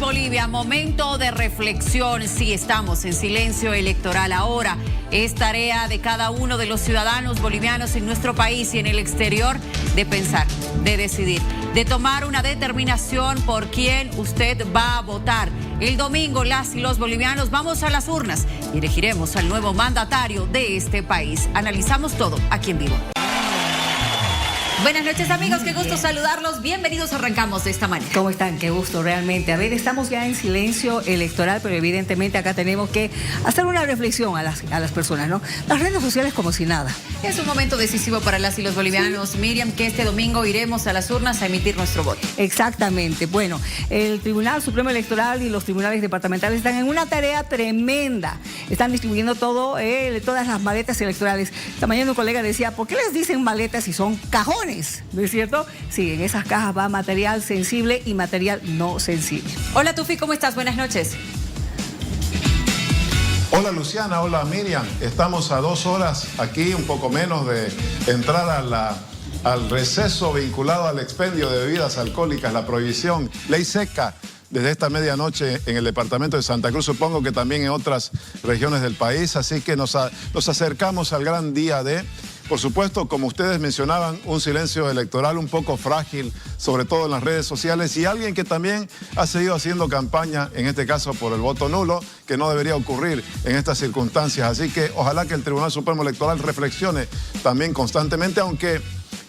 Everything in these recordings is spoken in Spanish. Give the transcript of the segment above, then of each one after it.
Bolivia, momento de reflexión. Sí, estamos en silencio electoral ahora. Es tarea de cada uno de los ciudadanos bolivianos en nuestro país y en el exterior de pensar, de decidir, de tomar una determinación por quién usted va a votar. El domingo las y los bolivianos vamos a las urnas y elegiremos al nuevo mandatario de este país. Analizamos todo aquí en vivo. Buenas noches, amigos, qué gusto saludarlos. Bienvenidos, arrancamos de esta manera. ¿Cómo están? Qué gusto, realmente. A ver, estamos ya en silencio electoral, pero evidentemente acá tenemos que hacer una reflexión a las personas, ¿no? Las redes sociales como si nada. Es un momento decisivo para las y los bolivianos, sí. Miriam, que este domingo iremos a las urnas a emitir nuestro voto. Exactamente. Bueno, el Tribunal Supremo Electoral y los tribunales departamentales están en una tarea tremenda. Están distribuyendo todas las maletas electorales. Esta mañana un colega decía, ¿por qué les dicen maletas si son cajones? ¿No es cierto? Sí, en esas cajas va material sensible y material no sensible. Hola, Tufi, ¿cómo estás? Buenas noches. Hola, Luciana. Hola, Miriam. Estamos a 2 horas aquí, un poco menos, de entrar al receso vinculado al expendio de bebidas alcohólicas, la prohibición, ley seca, desde esta medianoche en el departamento de Santa Cruz, supongo que también en otras regiones del país, así que nos acercamos al gran día de... Por supuesto, como ustedes mencionaban, un silencio electoral un poco frágil, sobre todo en las redes sociales, y alguien que también ha seguido haciendo campaña, en este caso por el voto nulo, que no debería ocurrir en estas circunstancias. Así que ojalá que el Tribunal Supremo Electoral reflexione también constantemente, aunque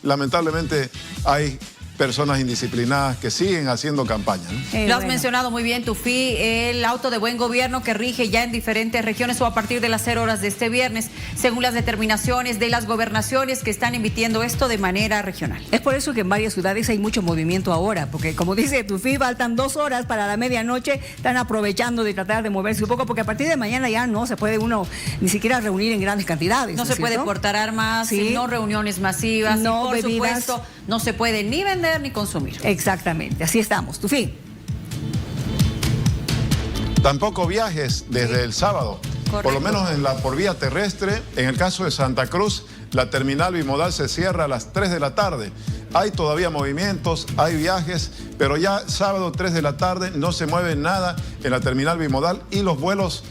lamentablemente hay personas indisciplinadas que siguen haciendo campaña, ¿no? Lo has mencionado muy bien, Tufi, el auto de buen gobierno que rige ya en diferentes regiones o a partir de las 0 horas de este viernes, según las determinaciones de las gobernaciones que están emitiendo esto de manera regional. Es por eso que en varias ciudades hay mucho movimiento ahora, porque como dice Tufi, faltan 2 horas para la medianoche, están aprovechando de tratar de moverse un poco, porque a partir de mañana ya no se puede uno ni siquiera reunir en grandes cantidades. No se puede portar armas, sí. No reuniones masivas, no y por bebidas. supuesto no se puede ni vender ni consumir. Exactamente, así estamos. Tufi. Tampoco viajes desde el sábado. Correcto. Por lo menos por vía terrestre. En el caso de Santa Cruz, la terminal bimodal se cierra a las 3 de la tarde. Hay todavía movimientos, hay viajes, pero ya sábado 3 de la tarde no se mueve nada en la terminal bimodal y los vuelos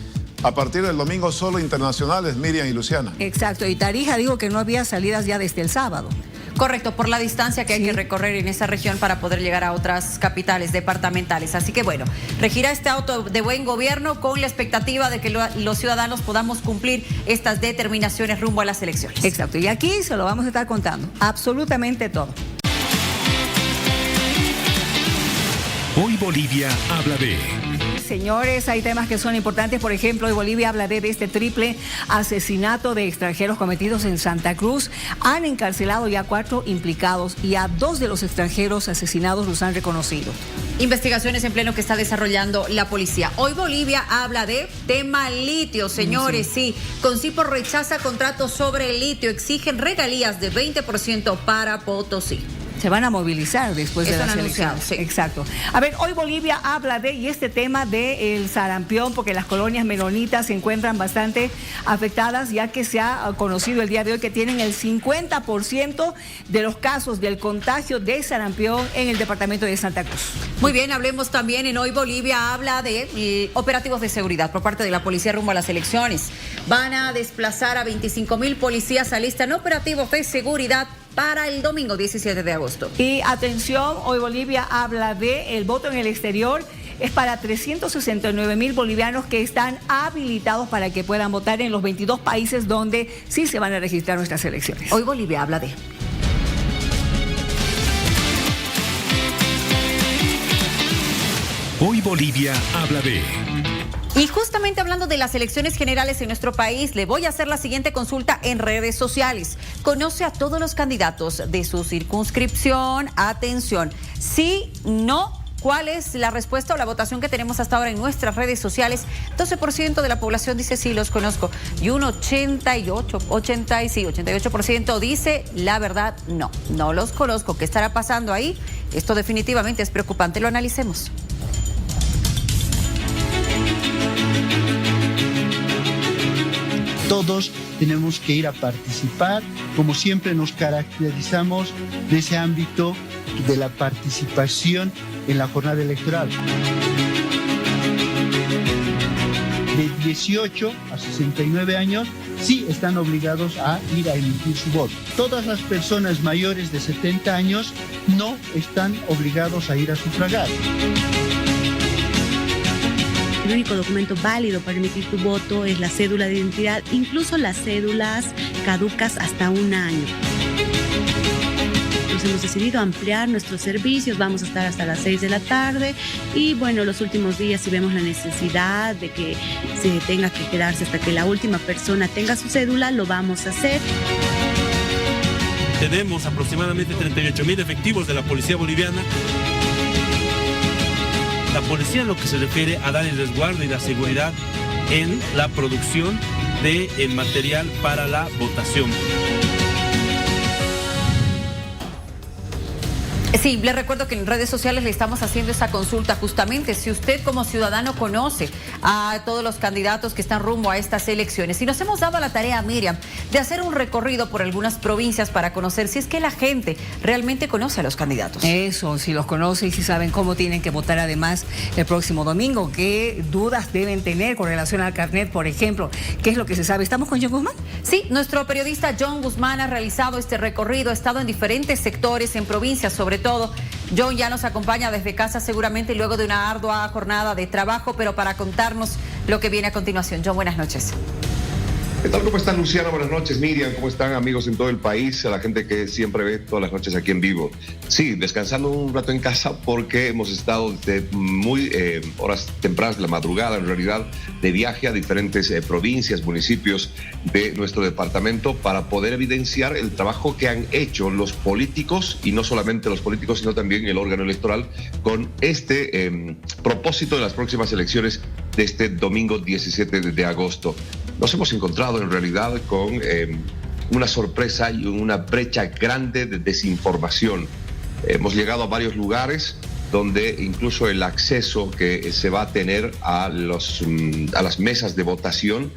a partir del domingo solo internacionales, Miriam y Luciana. Exacto, y Tarija dijo que no había salidas ya desde el sábado. Correcto, por la distancia que hay que recorrer en esa región para poder llegar a otras capitales departamentales. Así que bueno, regirá este auto de buen gobierno con la expectativa de que los ciudadanos podamos cumplir estas determinaciones rumbo a las elecciones. Exacto, y aquí se lo vamos a estar contando, absolutamente todo. Hoy Bolivia habla de... Señores, hay temas que son importantes. Por ejemplo, hoy Bolivia habla de este triple asesinato de extranjeros cometidos en Santa Cruz. Han encarcelado ya 4 implicados y a 2 de los extranjeros asesinados los han reconocido. Investigaciones en pleno que está desarrollando la policía. Hoy Bolivia habla de tema litio, señores. Sí, Concipo rechaza contratos sobre el litio. Exigen regalías de 20% para Potosí. Se van a movilizar después de las elecciones. Sí. Exacto. A ver, hoy Bolivia habla y este tema del sarampión, porque las colonias menonitas se encuentran bastante afectadas, ya que se ha conocido el día de hoy que tienen el 50% de los casos del contagio de sarampión en el departamento de Santa Cruz. Muy bien, hablemos también en Hoy Bolivia habla de operativos de seguridad por parte de la policía rumbo a las elecciones. Van a desplazar a 25,000 policías, alistan operativos de seguridad para el domingo 17 de agosto. Y atención, hoy Bolivia habla de el voto en el exterior. Es para 369,000 bolivianos que están habilitados para que puedan votar en los 22 países donde sí se van a registrar nuestras elecciones. Hoy Bolivia habla de... Hoy Bolivia habla de... Y justamente hablando de las elecciones generales en nuestro país, le voy a hacer la siguiente consulta en redes sociales. Conoce a todos los candidatos de su circunscripción. Atención, sí, no. ¿Cuál es la respuesta o la votación que tenemos hasta ahora en nuestras redes sociales? 12% de la población dice sí, los conozco. Y un 88% dice la verdad, no los conozco. ¿Qué estará pasando ahí? Esto definitivamente es preocupante. Lo analicemos. Todos tenemos que ir a participar, como siempre nos caracterizamos de ese ámbito de la participación en la jornada electoral. 18 a 69 años sí están obligados a ir a emitir su voto. Todas las personas mayores de 70 años no están obligados a ir a sufragar. El único documento válido para emitir tu voto es la cédula de identidad, incluso las cédulas caducas hasta 1 año. Entonces hemos decidido ampliar nuestros servicios, vamos a estar hasta las 6 de la tarde y bueno, los últimos días si vemos la necesidad de que se tenga que quedarse hasta que la última persona tenga su cédula, lo vamos a hacer. Tenemos aproximadamente 38.000 efectivos de la policía boliviana. La policía en lo que se refiere a dar el resguardo y la seguridad en la producción de material para la votación. Sí, le recuerdo que en redes sociales le estamos haciendo esa consulta justamente. Si usted como ciudadano conoce a todos los candidatos que están rumbo a estas elecciones, y nos hemos dado la tarea, Miriam, de hacer un recorrido por algunas provincias para conocer si es que la gente realmente conoce a los candidatos. Eso, si los conoce y si saben cómo tienen que votar además el próximo domingo, qué dudas deben tener con relación al carnet, por ejemplo, qué es lo que se sabe. ¿Estamos con John Guzmán? Sí, nuestro periodista John Guzmán ha realizado este recorrido, ha estado en diferentes sectores, en provincias sobre todo. John ya nos acompaña desde casa seguramente luego de una ardua jornada de trabajo, pero para contarnos lo que viene a continuación. John, buenas noches. ¿Qué tal? ¿Cómo están, Luciana? Buenas noches, Miriam. ¿Cómo están, amigos en todo el país? A la gente que siempre ve todas las noches aquí en vivo. Sí, descansando un rato en casa porque hemos estado desde muy horas tempranas de la madrugada, en realidad, de viaje a diferentes provincias, municipios de nuestro departamento para poder evidenciar el trabajo que han hecho los políticos, y no solamente los políticos, sino también el órgano electoral, con este propósito de las próximas elecciones de este domingo 17 de agosto. Nos hemos encontrado en realidad con una sorpresa y una brecha grande de desinformación. Hemos llegado a varios lugares donde incluso el acceso que se va a tener a las mesas de votación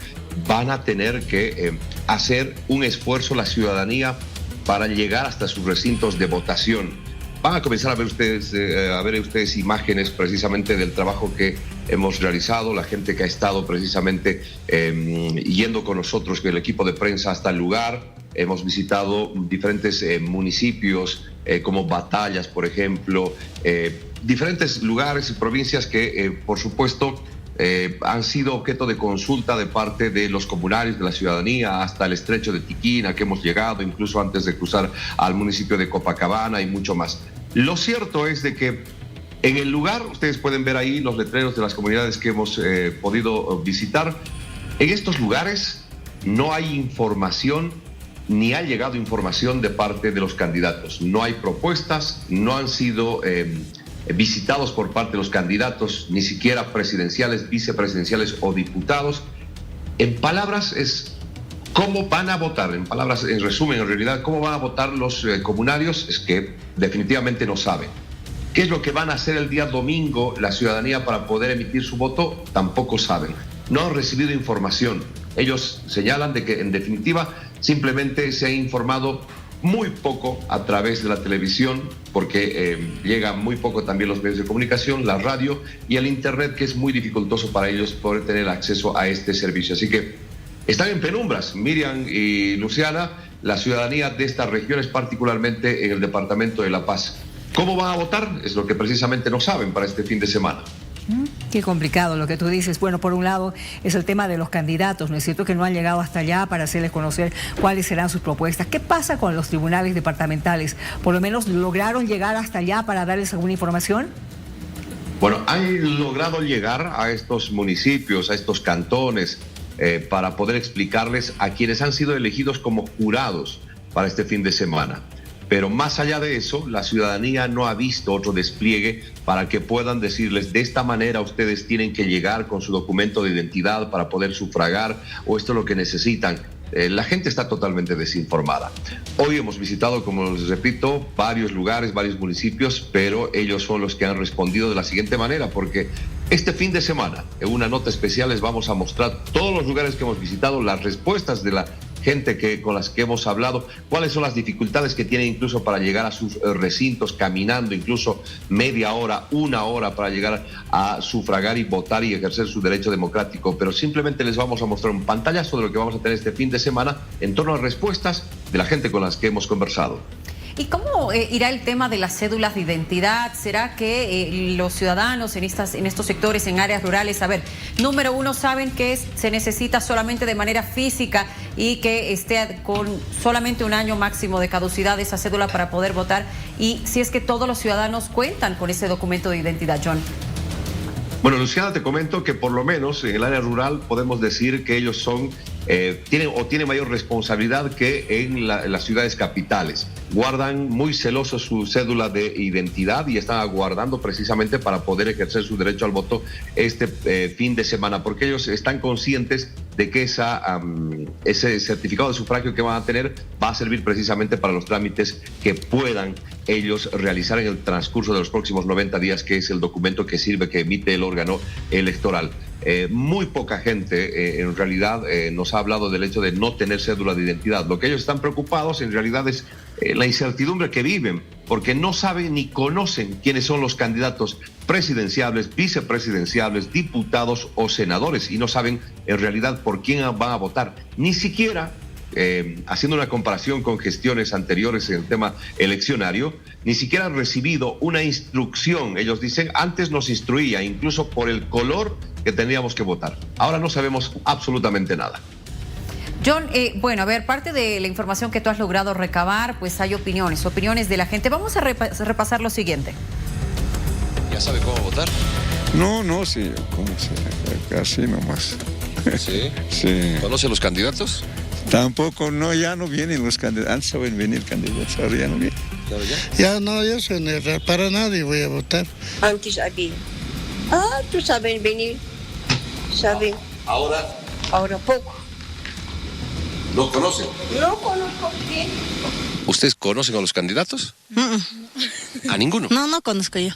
van a tener que hacer un esfuerzo la ciudadanía para llegar hasta sus recintos de votación. Van a comenzar a ver ustedes imágenes precisamente del trabajo que hemos realizado, la gente que ha estado precisamente yendo con nosotros, el equipo de prensa hasta el lugar. Hemos visitado diferentes municipios como Batallas, por ejemplo, diferentes lugares y provincias que, por supuesto, han sido objeto de consulta de parte de los comunarios, de la ciudadanía, hasta el estrecho de Tiquina que hemos llegado, incluso antes de cruzar al municipio de Copacabana y mucho más. Lo cierto es de que en el lugar, ustedes pueden ver ahí los letreros de las comunidades que hemos podido visitar. En estos lugares no hay información, ni ha llegado información de parte de los candidatos. No hay propuestas, no han sido visitados por parte de los candidatos, ni siquiera presidenciales, vicepresidenciales o diputados. En palabras es cómo van a votar, en palabras, en resumen, en realidad, cómo van a votar los comunarios, es que definitivamente no saben. ¿Qué es lo que van a hacer el día domingo la ciudadanía para poder emitir su voto? Tampoco saben. No han recibido información. Ellos señalan de que, en definitiva, simplemente se ha informado muy poco a través de la televisión, porque llega muy poco también los medios de comunicación, la radio y el internet, que es muy dificultoso para ellos poder tener acceso a este servicio. Así que están en penumbras, Miriam y Luciana, la ciudadanía de estas regiones, particularmente en el departamento de La Paz. ¿Cómo van a votar? Es lo que precisamente no saben para este fin de semana. Qué complicado lo que tú dices. Bueno, por un lado es el tema de los candidatos, ¿no es cierto? Que no han llegado hasta allá para hacerles conocer cuáles serán sus propuestas. ¿Qué pasa con los tribunales departamentales? ¿Por lo menos lograron llegar hasta allá para darles alguna información? Bueno, han logrado llegar a estos municipios, a estos cantones, para poder explicarles a quienes han sido elegidos como jurados para este fin de semana. Pero más allá de eso, la ciudadanía no ha visto otro despliegue para que puedan decirles: de esta manera ustedes tienen que llegar con su documento de identidad para poder sufragar, o esto es lo que necesitan. La gente está totalmente desinformada. Hoy hemos visitado, como les repito, varios lugares, varios municipios, pero ellos son los que han respondido de la siguiente manera, porque este fin de semana, en una nota especial, les vamos a mostrar todos los lugares que hemos visitado, las respuestas de la gente con las que hemos hablado, cuáles son las dificultades que tienen incluso para llegar a sus recintos, caminando incluso media hora, una hora para llegar a sufragar y votar y ejercer su derecho democrático. Pero simplemente les vamos a mostrar un pantallazo de lo que vamos a tener este fin de semana en torno a respuestas de la gente con las que hemos conversado. ¿Y cómo irá el tema de las cédulas de identidad? ¿Será que los ciudadanos en estos sectores, en áreas rurales, a ver, número uno, saben que se necesita solamente de manera física y que esté con solamente un año máximo de caducidad esa cédula para poder votar? Y si es que todos los ciudadanos cuentan con ese documento de identidad, John. Bueno, Luciana, te comento que por lo menos en el área rural podemos decir que ellos tienen mayor responsabilidad que en las ciudades capitales. Guardan muy celosos su cédula de identidad y están aguardando precisamente para poder ejercer su derecho al voto este fin de semana, porque ellos están conscientes de que ese certificado de sufragio que van a tener va a servir precisamente para los trámites que puedan ellos realizar en el transcurso de los próximos 90 días, que es el documento que emite el órgano electoral. Muy poca gente en realidad nos ha hablado del hecho de no tener cédula de identidad. Lo que ellos están preocupados en realidad es la incertidumbre que viven, porque no saben ni conocen quiénes son los candidatos presidenciables, vicepresidenciables, diputados o senadores, y no saben en realidad por quién van a votar. Ni siquiera, haciendo una comparación con gestiones anteriores en el tema eleccionario, ni siquiera han recibido una instrucción. Ellos dicen, antes nos instruía incluso por el color que teníamos que votar. Ahora no sabemos absolutamente nada. John, bueno, a ver, parte de la información que tú has logrado recabar, pues hay opiniones de la gente. Vamos a repasar lo siguiente. ¿Ya sabe cómo votar? No, sí, ¿cómo se? Así nomás. ¿Sí? Sí. ¿Conoce los candidatos? Tampoco, no, ya no vienen los candidatos. Antes saben venir candidatos, ahora ya no vienen. Ya no, yo soy para nadie voy a votar. Antes había. Tú saben venir. Saben. Ahora poco. ¿No conocen? No conozco bien. ¿Ustedes conocen a los candidatos? ¿A ninguno? No conozco yo.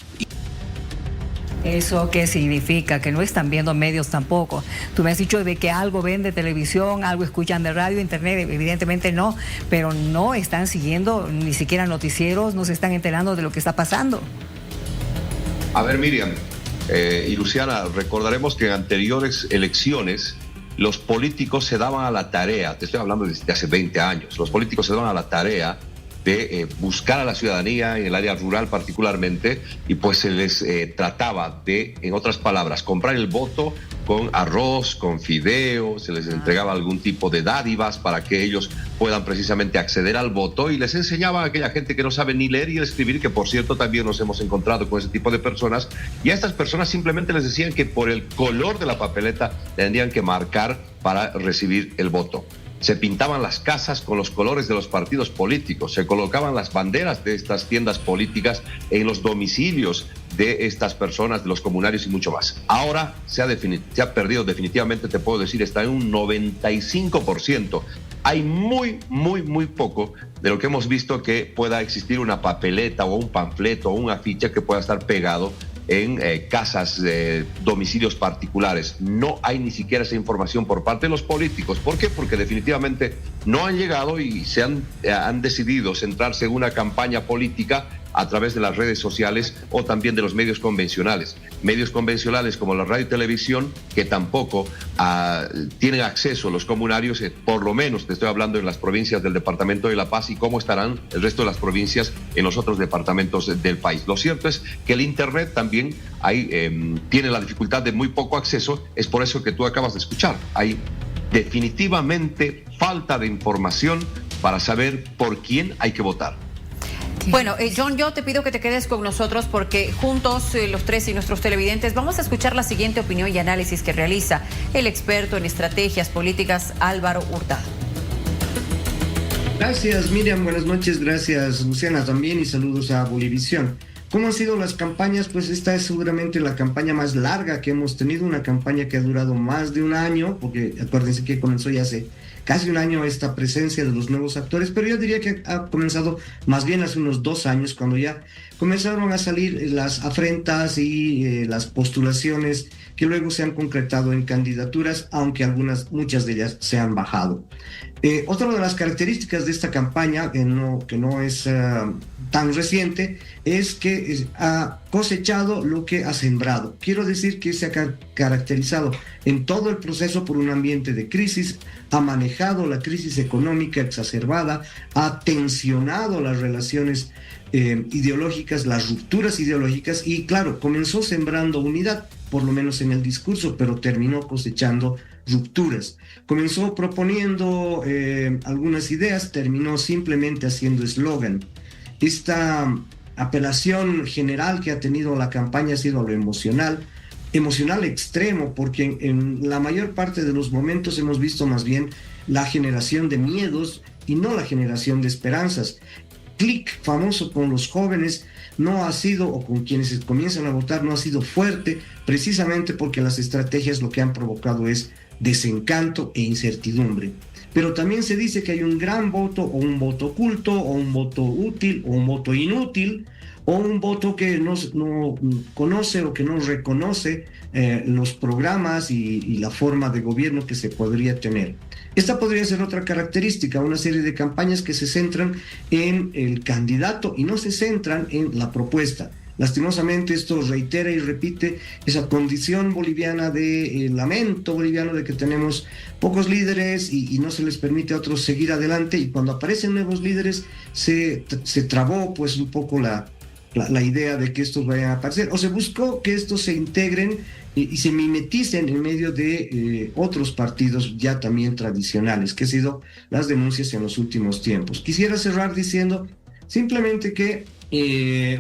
¿Eso qué significa? Que no están viendo medios tampoco. Tú me has dicho de que algo ven de televisión, algo escuchan de radio, internet, evidentemente no, pero no están siguiendo ni siquiera noticieros, no se están enterando de lo que está pasando. A ver, Miriam y Luciana, recordaremos que en anteriores elecciones los políticos se daban a la tarea, te estoy hablando desde hace 20 años, los políticos se daban a la tarea de buscar a la ciudadanía en el área rural particularmente, y pues se les trataba de, en otras palabras, comprar el voto con arroz, con fideo, se les entregaba algún tipo de dádivas para que ellos puedan precisamente acceder al voto, y les enseñaba a aquella gente que no sabe ni leer y escribir, que por cierto también nos hemos encontrado con ese tipo de personas, y a estas personas simplemente les decían que por el color de la papeleta tendrían que marcar para recibir el voto. Se pintaban las casas con los colores de los partidos políticos, se colocaban las banderas de estas tiendas políticas en los domicilios de estas personas, de los comunarios y mucho más. Ahora se ha perdido definitivamente, te puedo decir, está en un 95%. Hay muy poco de lo que hemos visto que pueda existir una papeleta o un panfleto o un afiche que pueda estar pegado en casas, domicilios particulares. No hay ni siquiera esa información por parte de los políticos. ¿Por qué? Porque definitivamente no han llegado y se han decidido centrarse en una campaña política a través de las redes sociales o también de los medios convencionales. Medios convencionales como la radio y televisión, que tampoco tienen acceso a los comunarios, por lo menos te estoy hablando en las provincias del departamento de La Paz, y cómo estarán el resto de las provincias en los otros departamentos del país. Lo cierto es que el Internet también tiene la dificultad de muy poco acceso, es por eso que tú acabas de escuchar. Hay definitivamente falta de información para saber por quién hay que votar. Bueno, John, yo te pido que te quedes con nosotros porque juntos, los tres y nuestros televidentes, vamos a escuchar la siguiente opinión y análisis que realiza el experto en estrategias políticas, Álvaro Hurtado. Gracias, Miriam. Buenas noches. Gracias, Luciana, también, y saludos a Bolivisión. ¿Cómo han sido las campañas? Pues esta es seguramente la campaña más larga que hemos tenido, una campaña que ha durado más de un año, porque acuérdense que comenzó ya hace casi un año esta presencia de los nuevos actores, pero yo diría que ha comenzado más bien hace unos 2 años, cuando ya comenzaron a salir las afrentas y las postulaciones que luego se han concretado en candidaturas, aunque muchas de ellas se han bajado. Otra de las características de esta campaña, que no es tan reciente, es que ha cosechado lo que ha sembrado. Quiero decir que se ha caracterizado en todo el proceso por un ambiente de crisis, ha manejado la crisis económica exacerbada, ha tensionado las relaciones ideológicas, las rupturas ideológicas, y claro, comenzó sembrando unidad, por lo menos en el discurso, pero terminó cosechando rupturas. Comenzó proponiendo algunas ideas, terminó simplemente haciendo eslogan. Esta apelación general que ha tenido la campaña ha sido a lo emocional extremo, porque en la mayor parte de los momentos hemos visto más bien la generación de miedos y no la generación de esperanzas. Clic famoso con los jóvenes no ha sido, o con quienes comienzan a votar, no ha sido fuerte, precisamente porque las estrategias lo que han provocado es desencanto e incertidumbre. Pero también se dice que hay un gran voto, o un voto oculto, o un voto útil, o un voto inútil, o un voto que no conoce o que no reconoce los programas y la forma de gobierno que se podría tener. Esta podría ser otra característica, una serie de campañas que se centran en el candidato y no se centran en la propuesta. Lastimosamente esto reitera y repite esa condición boliviana de lamento boliviano de que tenemos pocos líderes y no se les permite a otros seguir adelante, y cuando aparecen nuevos líderes se trabó pues un poco la idea de que estos vayan a aparecer, o se buscó que estos se integren y se mimeticen en medio de otros partidos ya también tradicionales, que han sido las denuncias en los últimos tiempos. Quisiera cerrar diciendo simplemente que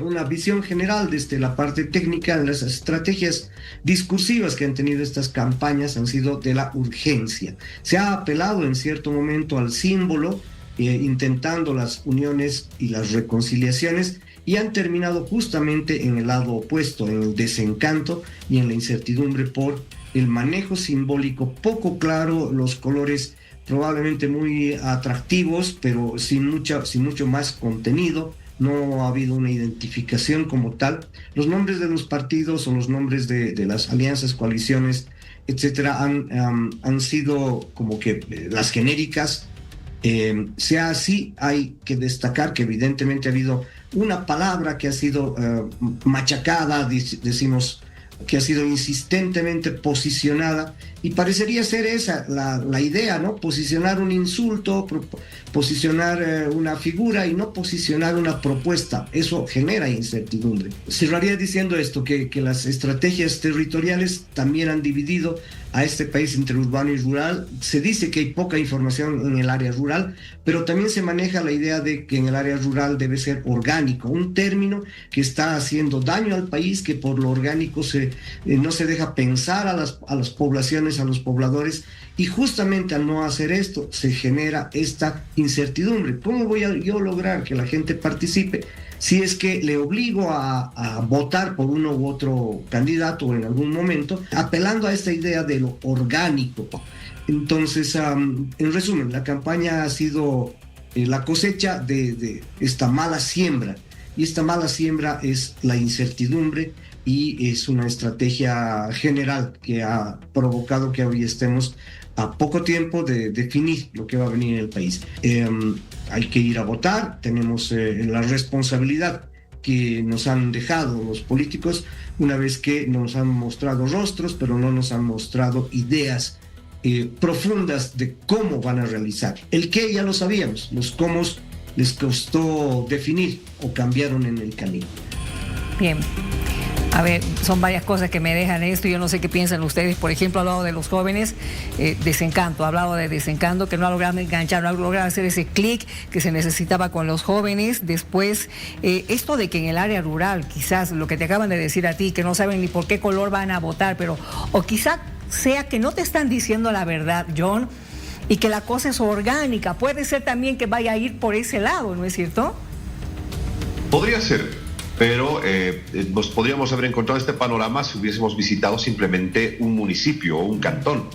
una visión general desde la parte técnica de las estrategias discursivas que han tenido estas campañas han sido de la urgencia. Se ha apelado en cierto momento al símbolo, intentando las uniones y las reconciliaciones, y han terminado justamente en el lado opuesto, en el desencanto y en la incertidumbre por el manejo simbólico poco claro, los colores probablemente muy atractivos, pero sin mucho más contenido. No ha habido una identificación como tal. Los nombres de los partidos o los nombres de las alianzas, coaliciones, etcétera, han sido como que las genéricas. Sea así, hay que destacar que evidentemente ha habido una palabra que ha sido machacada, decimos que ha sido insistentemente posicionada, y parecería ser esa la idea, ¿no? Posicionar un insulto, posicionar una figura y no posicionar una propuesta. Eso genera incertidumbre. Cerraría diciendo esto, que las estrategias territoriales también han dividido a este país entre urbano y rural. Se dice que hay poca información en el área rural, pero también se maneja la idea de que en el área rural debe ser orgánico, un término que está haciendo daño al país, que por lo orgánico no se deja pensar a las poblaciones, a los pobladores, y justamente al no hacer esto se genera esta incertidumbre. ¿Cómo voy yo a lograr que la gente participe si es que le obligo a votar por uno u otro candidato en algún momento, apelando a esta idea de lo orgánico? Entonces, en resumen, la campaña ha sido la cosecha de esta mala siembra, y esta mala siembra es la incertidumbre, y es una estrategia general que ha provocado que hoy estemos a poco tiempo de definir lo que va a venir en el país. Hay que ir a votar, tenemos la responsabilidad que nos han dejado los políticos una vez que nos han mostrado rostros, pero no nos han mostrado ideas profundas de cómo van a realizar. El qué ya lo sabíamos, los cómo les costó definir o cambiaron en el camino. Bien. A ver, son varias cosas que me dejan esto. Yo no sé qué piensan ustedes. Por ejemplo, ha hablado de los jóvenes, desencanto. Ha hablado de desencanto, que no ha logrado enganchar, no ha logrado hacer ese clic que se necesitaba con los jóvenes. Después, esto de que en el área rural, quizás lo que te acaban de decir a ti, que no saben ni por qué color van a votar, pero o quizá sea que no te están diciendo la verdad, John, y que la cosa es orgánica. Puede ser también que vaya a ir por ese lado, ¿no es cierto? Podría ser. Pero nos podríamos haber encontrado este panorama si hubiésemos visitado simplemente un municipio o un cantón.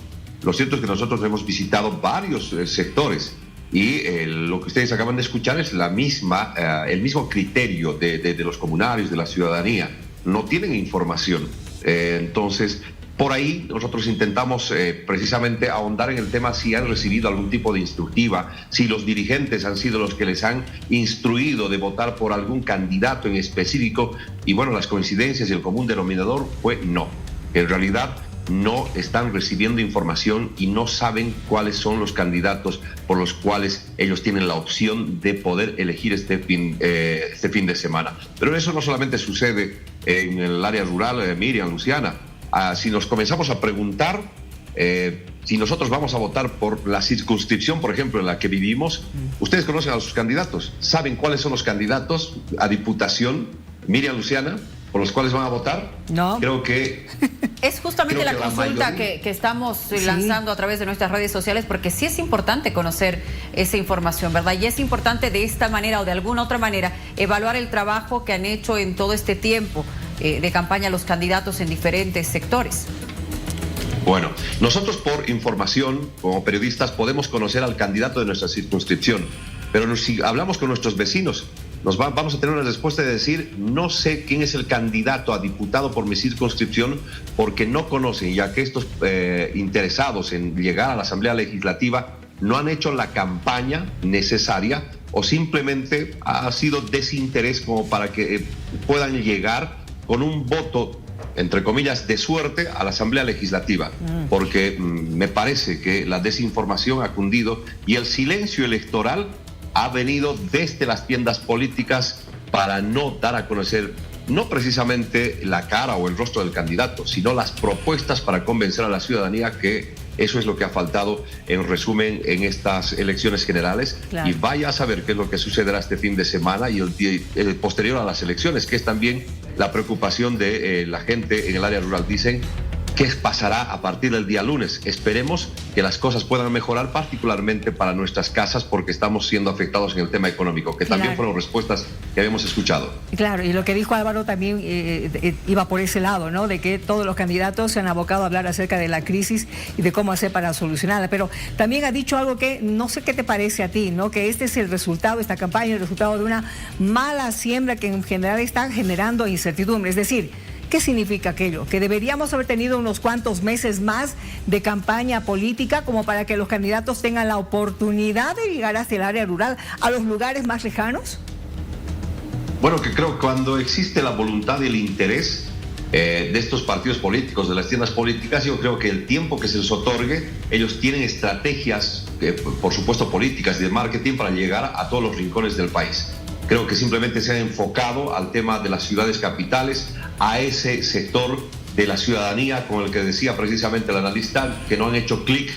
Lo cierto es que nosotros hemos visitado varios sectores Y lo que ustedes acaban de escuchar es el mismo criterio de los comunarios, de la ciudadanía. No tienen información. Entonces, por ahí nosotros intentamos precisamente ahondar en el tema si han recibido algún tipo de instructiva, si los dirigentes han sido los que les han instruido de votar por algún candidato en específico. Y bueno, las coincidencias y el común denominador fue no. En realidad no están recibiendo información y no saben cuáles son los candidatos por los cuales ellos tienen la opción de poder elegir este fin de semana. Pero eso no solamente sucede en el área rural, Miriam, Luciana. Si nos comenzamos a preguntar si nosotros vamos a votar por la circunscripción, por ejemplo, en la que vivimos, ustedes conocen a sus candidatos, saben cuáles son los candidatos a diputación, Miriam, Luciana, por los cuales van a votar. No. Creo que es justamente la consulta que estamos lanzando a través de nuestras redes sociales, porque sí es importante conocer esa información, ¿verdad? Y es importante de esta manera o de alguna otra manera evaluar el trabajo que han hecho en todo este tiempo de campaña los candidatos en diferentes sectores. Bueno, nosotros por información, como periodistas, podemos conocer al candidato de nuestra circunscripción, pero si hablamos con nuestros vecinos, vamos a tener una respuesta de decir, no sé quién es el candidato a diputado por mi circunscripción, porque no conocen, ya que estos interesados en llegar a la Asamblea Legislativa no han hecho la campaña necesaria o simplemente ha sido desinterés como para que puedan llegar con un voto, entre comillas, de suerte a la Asamblea Legislativa, porque me parece que la desinformación ha cundido y el silencio electoral ha venido desde las tiendas políticas para no dar a conocer no precisamente la cara o el rostro del candidato, sino las propuestas para convencer a la ciudadanía que eso es lo que ha faltado, en resumen, en estas elecciones generales. Claro. Y vaya a saber qué es lo que sucederá este fin de semana y el posterior a las elecciones, que es también la preocupación de la gente en el área rural. Dicen, ¿qué pasará a partir del día lunes? Esperemos que las cosas puedan mejorar, particularmente para nuestras casas, porque estamos siendo afectados en el tema económico, que también fueron respuestas que habíamos escuchado. Claro, y lo que dijo Álvaro también iba por ese lado, ¿no? De que todos los candidatos se han abocado a hablar acerca de la crisis y de cómo hacer para solucionarla. Pero también ha dicho algo que no sé qué te parece a ti, ¿no? Que este es el resultado, esta campaña, el resultado de una mala siembra que en general está generando incertidumbre. Es decir, ¿qué significa aquello? Que deberíamos haber tenido unos cuantos meses más de campaña política como para que los candidatos tengan la oportunidad de llegar hacia el área rural, a los lugares más lejanos. Bueno, que creo que cuando existe la voluntad y el interés de estos partidos políticos, de las tiendas políticas, yo creo que el tiempo que se les otorgue, ellos tienen estrategias, por supuesto políticas y de marketing, para llegar a todos los rincones del país. Creo que simplemente se ha enfocado al tema de las ciudades capitales, a ese sector de la ciudadanía con el que decía precisamente el analista, que no han hecho clic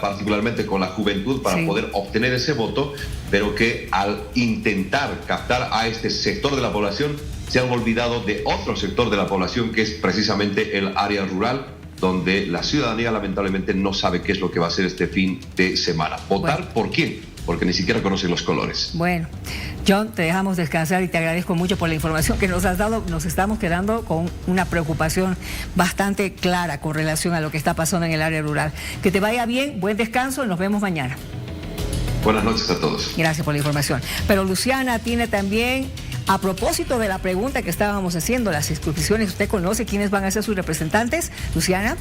particularmente con la juventud para poder obtener ese voto, pero que al intentar captar a este sector de la población se han olvidado de otro sector de la población, que es precisamente el área rural, donde la ciudadanía lamentablemente no sabe qué es lo que va a hacer este fin de semana. ¿Votar por quién? Porque ni siquiera conocen los colores. Bueno, John, te dejamos descansar y te agradezco mucho por la información que nos has dado. Nos estamos quedando con una preocupación bastante clara con relación a lo que está pasando en el área rural. Que te vaya bien, buen descanso y nos vemos mañana. Buenas noches a todos. Gracias por la información. Pero Luciana tiene también, a propósito de la pregunta que estábamos haciendo, las inscripciones, ¿usted conoce quiénes van a ser sus representantes, Luciana?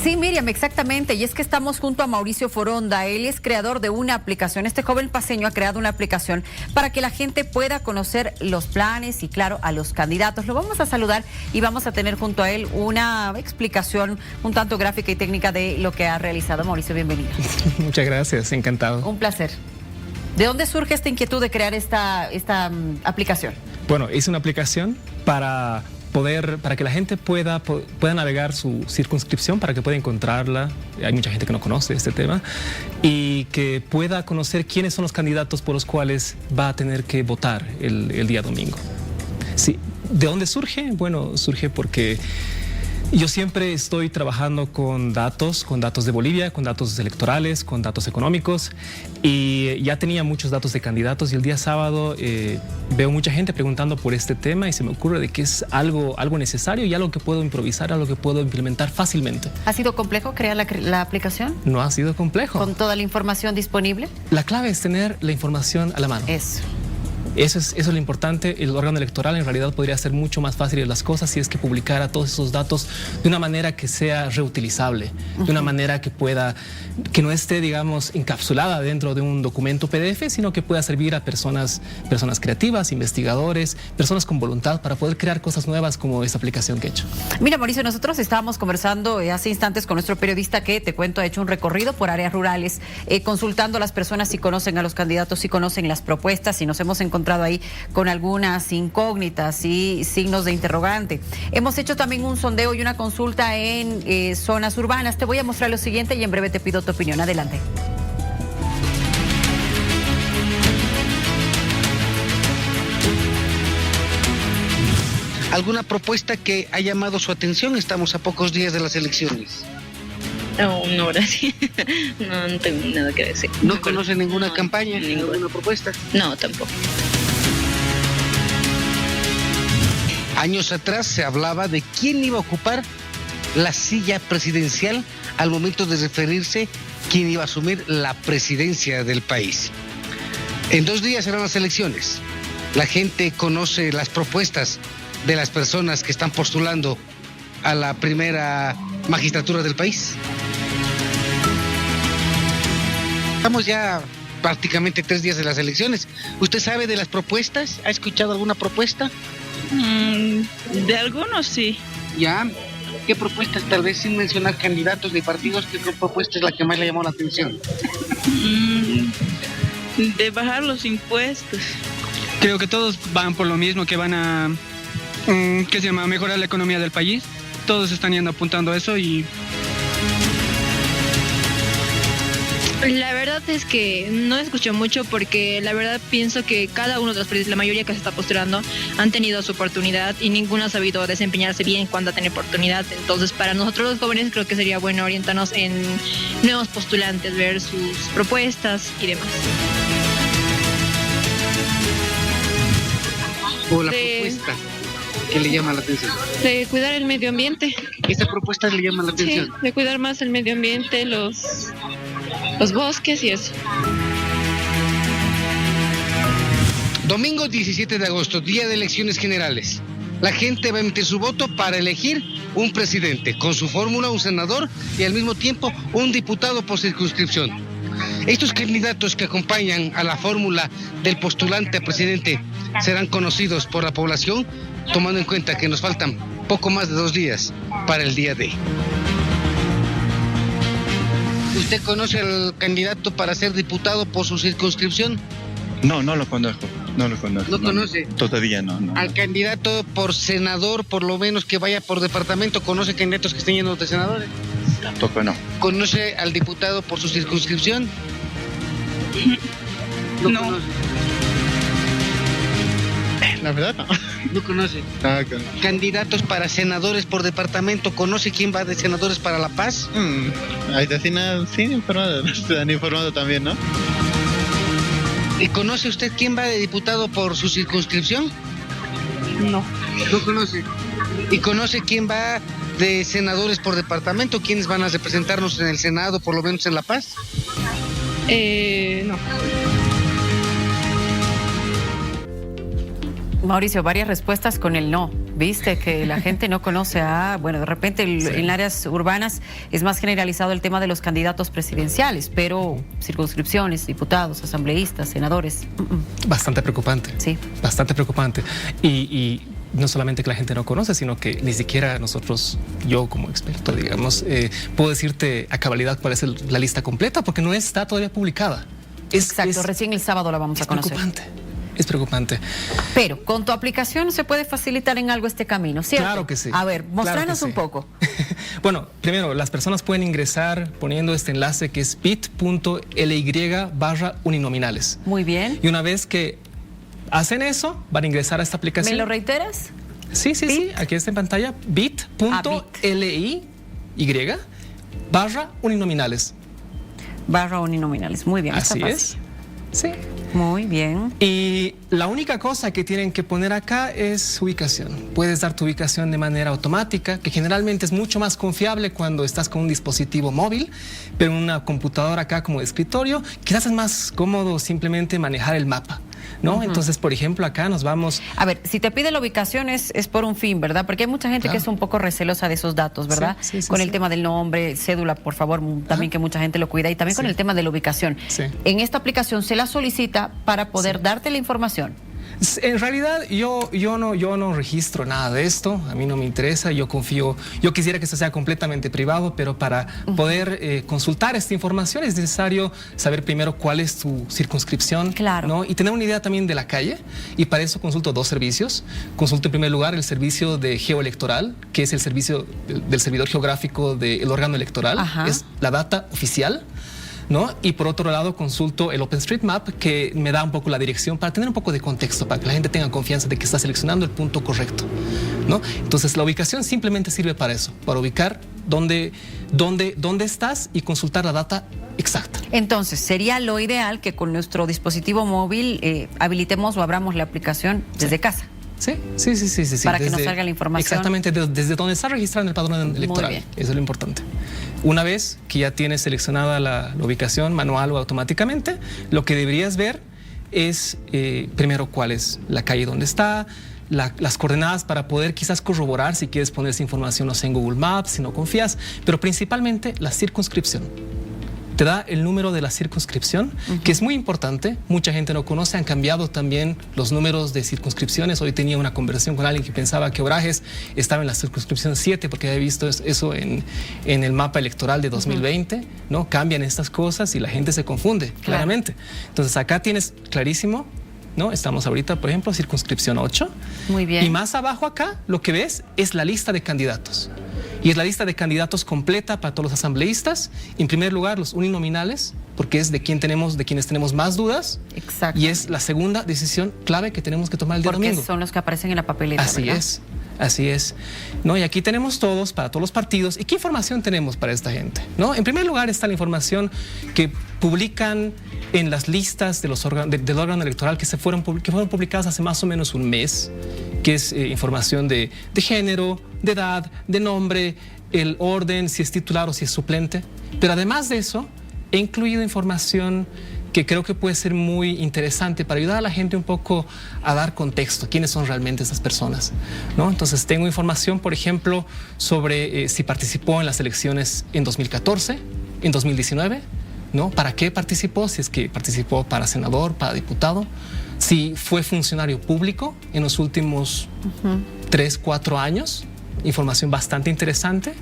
Sí, Miriam, exactamente. Y es que estamos junto a Mauricio Foronda. Él es creador de una aplicación. Este joven paceño ha creado una aplicación para que la gente pueda conocer los planes y, claro, a los candidatos. Lo vamos a saludar y vamos a tener junto a él una explicación un tanto gráfica y técnica de lo que ha realizado. Mauricio, bienvenido. Muchas gracias, encantado. Un placer. ¿De dónde surge esta inquietud de crear esta aplicación? Bueno, es una aplicación para que la gente pueda navegar su circunscripción, para que pueda encontrarla. Hay mucha gente que no conoce este tema y que pueda conocer quiénes son los candidatos por los cuales va a tener que votar el día domingo. Sí. ¿De dónde surge? Bueno, surge porque Yo siempre estoy trabajando con datos de Bolivia, con datos electorales, con datos económicos, y ya tenía muchos datos de candidatos, y el día sábado veo mucha gente preguntando por este tema y se me ocurre de que es algo necesario y algo que puedo improvisar, algo que puedo implementar fácilmente. ¿Ha sido complejo crear la aplicación? No ha sido complejo. ¿Con toda la información disponible? La clave es tener la información a la mano. Eso es lo importante. El órgano electoral en realidad podría hacer mucho más fáciles las cosas si es que publicara todos esos datos de una manera que sea reutilizable, de una manera que no esté, digamos, encapsulada dentro de un documento PDF, sino que pueda servir a personas creativas, investigadores, personas con voluntad para poder crear cosas nuevas como esta aplicación que he hecho. Mira, Mauricio, nosotros estábamos conversando hace instantes con nuestro periodista que, te cuento, ha hecho un recorrido por áreas rurales, consultando a las personas si conocen a los candidatos, si conocen las propuestas, y nos hemos encontrado ahí con algunas incógnitas y signos de interrogante. Hemos hecho también un sondeo y una consulta en zonas urbanas. Te voy a mostrar lo siguiente y en breve te pido tu opinión. Adelante. ¿Alguna propuesta que ha llamado su atención? Estamos a pocos días de las elecciones. No, gracias. No tengo nada que decir. ¿No conoce ninguna campaña? ¿Ninguna propuesta? No, tampoco. Años atrás se hablaba de quién iba a ocupar la silla presidencial al momento de referirse quién iba a asumir la presidencia del país. En 2 días serán las elecciones. La gente conoce las propuestas de las personas que están postulando a la primera magistratura del país. Estamos ya prácticamente 3 días de las elecciones. ¿Usted sabe de las propuestas? ¿Ha escuchado alguna propuesta? De algunos sí. ¿Ya? ¿Qué propuestas, tal vez sin mencionar candidatos de partidos, qué propuesta es la que más le llamó la atención? De bajar los impuestos. Creo que todos van por lo mismo, que van a mejorar la economía del país. Todos están yendo apuntando a eso y... La verdad es que no escucho mucho porque la verdad pienso que cada uno de los partidos, la mayoría que se está postulando, han tenido su oportunidad y ninguno ha sabido desempeñarse bien cuando ha tenido oportunidad. Entonces, para nosotros los jóvenes creo que sería bueno orientarnos en nuevos postulantes, ver sus propuestas y demás. ¿O la propuesta que le llama la atención? De cuidar el medio ambiente. ¿Esta propuesta le llama la atención? Sí, de cuidar más el medio ambiente, los bosques y eso. Domingo 17 de agosto, día de elecciones generales. La gente va a emitir su voto para elegir un presidente, con su fórmula un senador y al mismo tiempo un diputado por circunscripción. Estos candidatos que acompañan a la fórmula del postulante a presidente serán conocidos por la población, tomando en cuenta que nos faltan poco más de 2 días para el día D. ¿Usted conoce al candidato para ser diputado por su circunscripción? No lo conozco. ¿No conoce? Todavía no. Al candidato por senador, por lo menos que vaya por departamento, ¿conoce candidatos que estén llenos de senadores? Tampoco no. ¿Conoce al diputado por su circunscripción? No. Conoce. La verdad no. ¿No conoce? Okay. Candidatos para senadores por departamento, ¿conoce quién va de senadores para La Paz? Ahí sí informado, se han informado también, ¿no? ¿Y conoce usted quién va de diputado por su circunscripción? No. ¿No conoce? ¿Y conoce quién va de senadores por departamento? ¿Quiénes van a representarnos en el Senado, por lo menos en La Paz? No. Mauricio, varias respuestas con el no. Viste que la gente no conoce de repente en áreas urbanas es más generalizado el tema de los candidatos presidenciales, pero circunscripciones, diputados, asambleístas, senadores. Bastante preocupante. Sí. Bastante preocupante. Y no solamente que la gente no conoce, sino que ni siquiera nosotros, yo como experto, digamos, puedo decirte a cabalidad cuál es la lista completa, porque no está todavía publicada. Exacto, recién el sábado la vamos a conocer. Es preocupante. Pero con tu aplicación se puede facilitar en algo este camino, ¿cierto? Claro que sí. A ver, mostranos un poco. Bueno, primero, las personas pueden ingresar poniendo este enlace que es bit.ly/uninominales. Muy bien. Y una vez que hacen eso, van a ingresar a esta aplicación. ¿Me lo reiteras? Sí, aquí está en pantalla, bit.ly/uninominales. /uninominales, muy bien. Así es. Sí. Muy bien. Y la única cosa que tienen que poner acá es ubicación. Puedes dar tu ubicación de manera automática, que generalmente es mucho más confiable cuando estás con un dispositivo móvil, pero en una computadora acá como de escritorio, quizás es más cómodo simplemente manejar el mapa, ¿no? Entonces, por ejemplo, acá nos vamos... A ver, si te pide la ubicación es por un fin, ¿verdad? Porque hay mucha gente que es un poco recelosa de esos datos, ¿verdad? Con el tema del nombre, cédula, por favor, también que mucha gente lo cuida, y también con el tema de la ubicación. En esta aplicación se la solicita para poder darte la información. En realidad yo no registro nada de esto, a mí no me interesa, yo quisiera que esto sea completamente privado, pero para poder consultar esta información es necesario saber primero cuál es tu circunscripción, ¿no? Y tener una idea también de la calle, y para eso consulto dos servicios. Consulto en primer lugar el servicio de geoelectoral, que es el servicio del servidor geográfico del órgano electoral, es la data oficial, ¿no? Y por otro lado consulto el OpenStreetMap, que me da un poco la dirección para tener un poco de contexto, para que la gente tenga confianza de que está seleccionando el punto correcto, ¿no? Entonces la ubicación simplemente sirve para eso, para ubicar dónde estás y consultar la data exacta. Entonces sería lo ideal que con nuestro dispositivo móvil habilitemos o abramos la aplicación desde casa. Sí. Para que nos salga la información. Exactamente, desde donde está registrado en el padrón electoral. Eso es lo importante. Una vez que ya tienes seleccionada la ubicación manual o automáticamente, lo que deberías ver es primero cuál es la calle donde está, las coordenadas para poder quizás corroborar si quieres poner esa información, no sé, en Google Maps, si no confías, pero principalmente la circunscripción. Te da el número de la circunscripción, que es muy importante. Mucha gente no conoce, han cambiado también los números de circunscripciones. Hoy tenía una conversación con alguien que pensaba que Obrajes estaba en la circunscripción 7 porque había visto eso en el mapa electoral de 2020, ¿no? Cambian estas cosas y la gente se confunde, claramente. Entonces acá tienes clarísimo, ¿no? Estamos ahorita, por ejemplo, circunscripción 8. Muy bien. Y más abajo acá lo que ves es la lista de candidatos. Y es la lista de candidatos completa para todos los asambleístas. En primer lugar, los uninominales, porque es de quienes tenemos más dudas. Exacto. Y es la segunda decisión clave que tenemos que tomar el día domingo. Porque son los que aparecen en la papeleta, ¿verdad? Así es. ¿No? Y aquí tenemos todos, para todos los partidos. ¿Y qué información tenemos para esta gente? ¿No? En primer lugar está la información que publican en las listas de del órgano electoral que fueron publicadas hace más o menos un mes, que es información de género, de edad, de nombre, el orden, si es titular o si es suplente. Pero además de eso, he incluido información que creo que puede ser muy interesante para ayudar a la gente un poco a dar contexto, quiénes son realmente esas personas, ¿no? Entonces tengo información, por ejemplo, sobre si participó en las elecciones en 2014, en 2019, ¿no? ¿Para qué participó? Si es que participó para senador, para diputado, si fue funcionario público en los últimos 3, 4 años, información bastante interesante,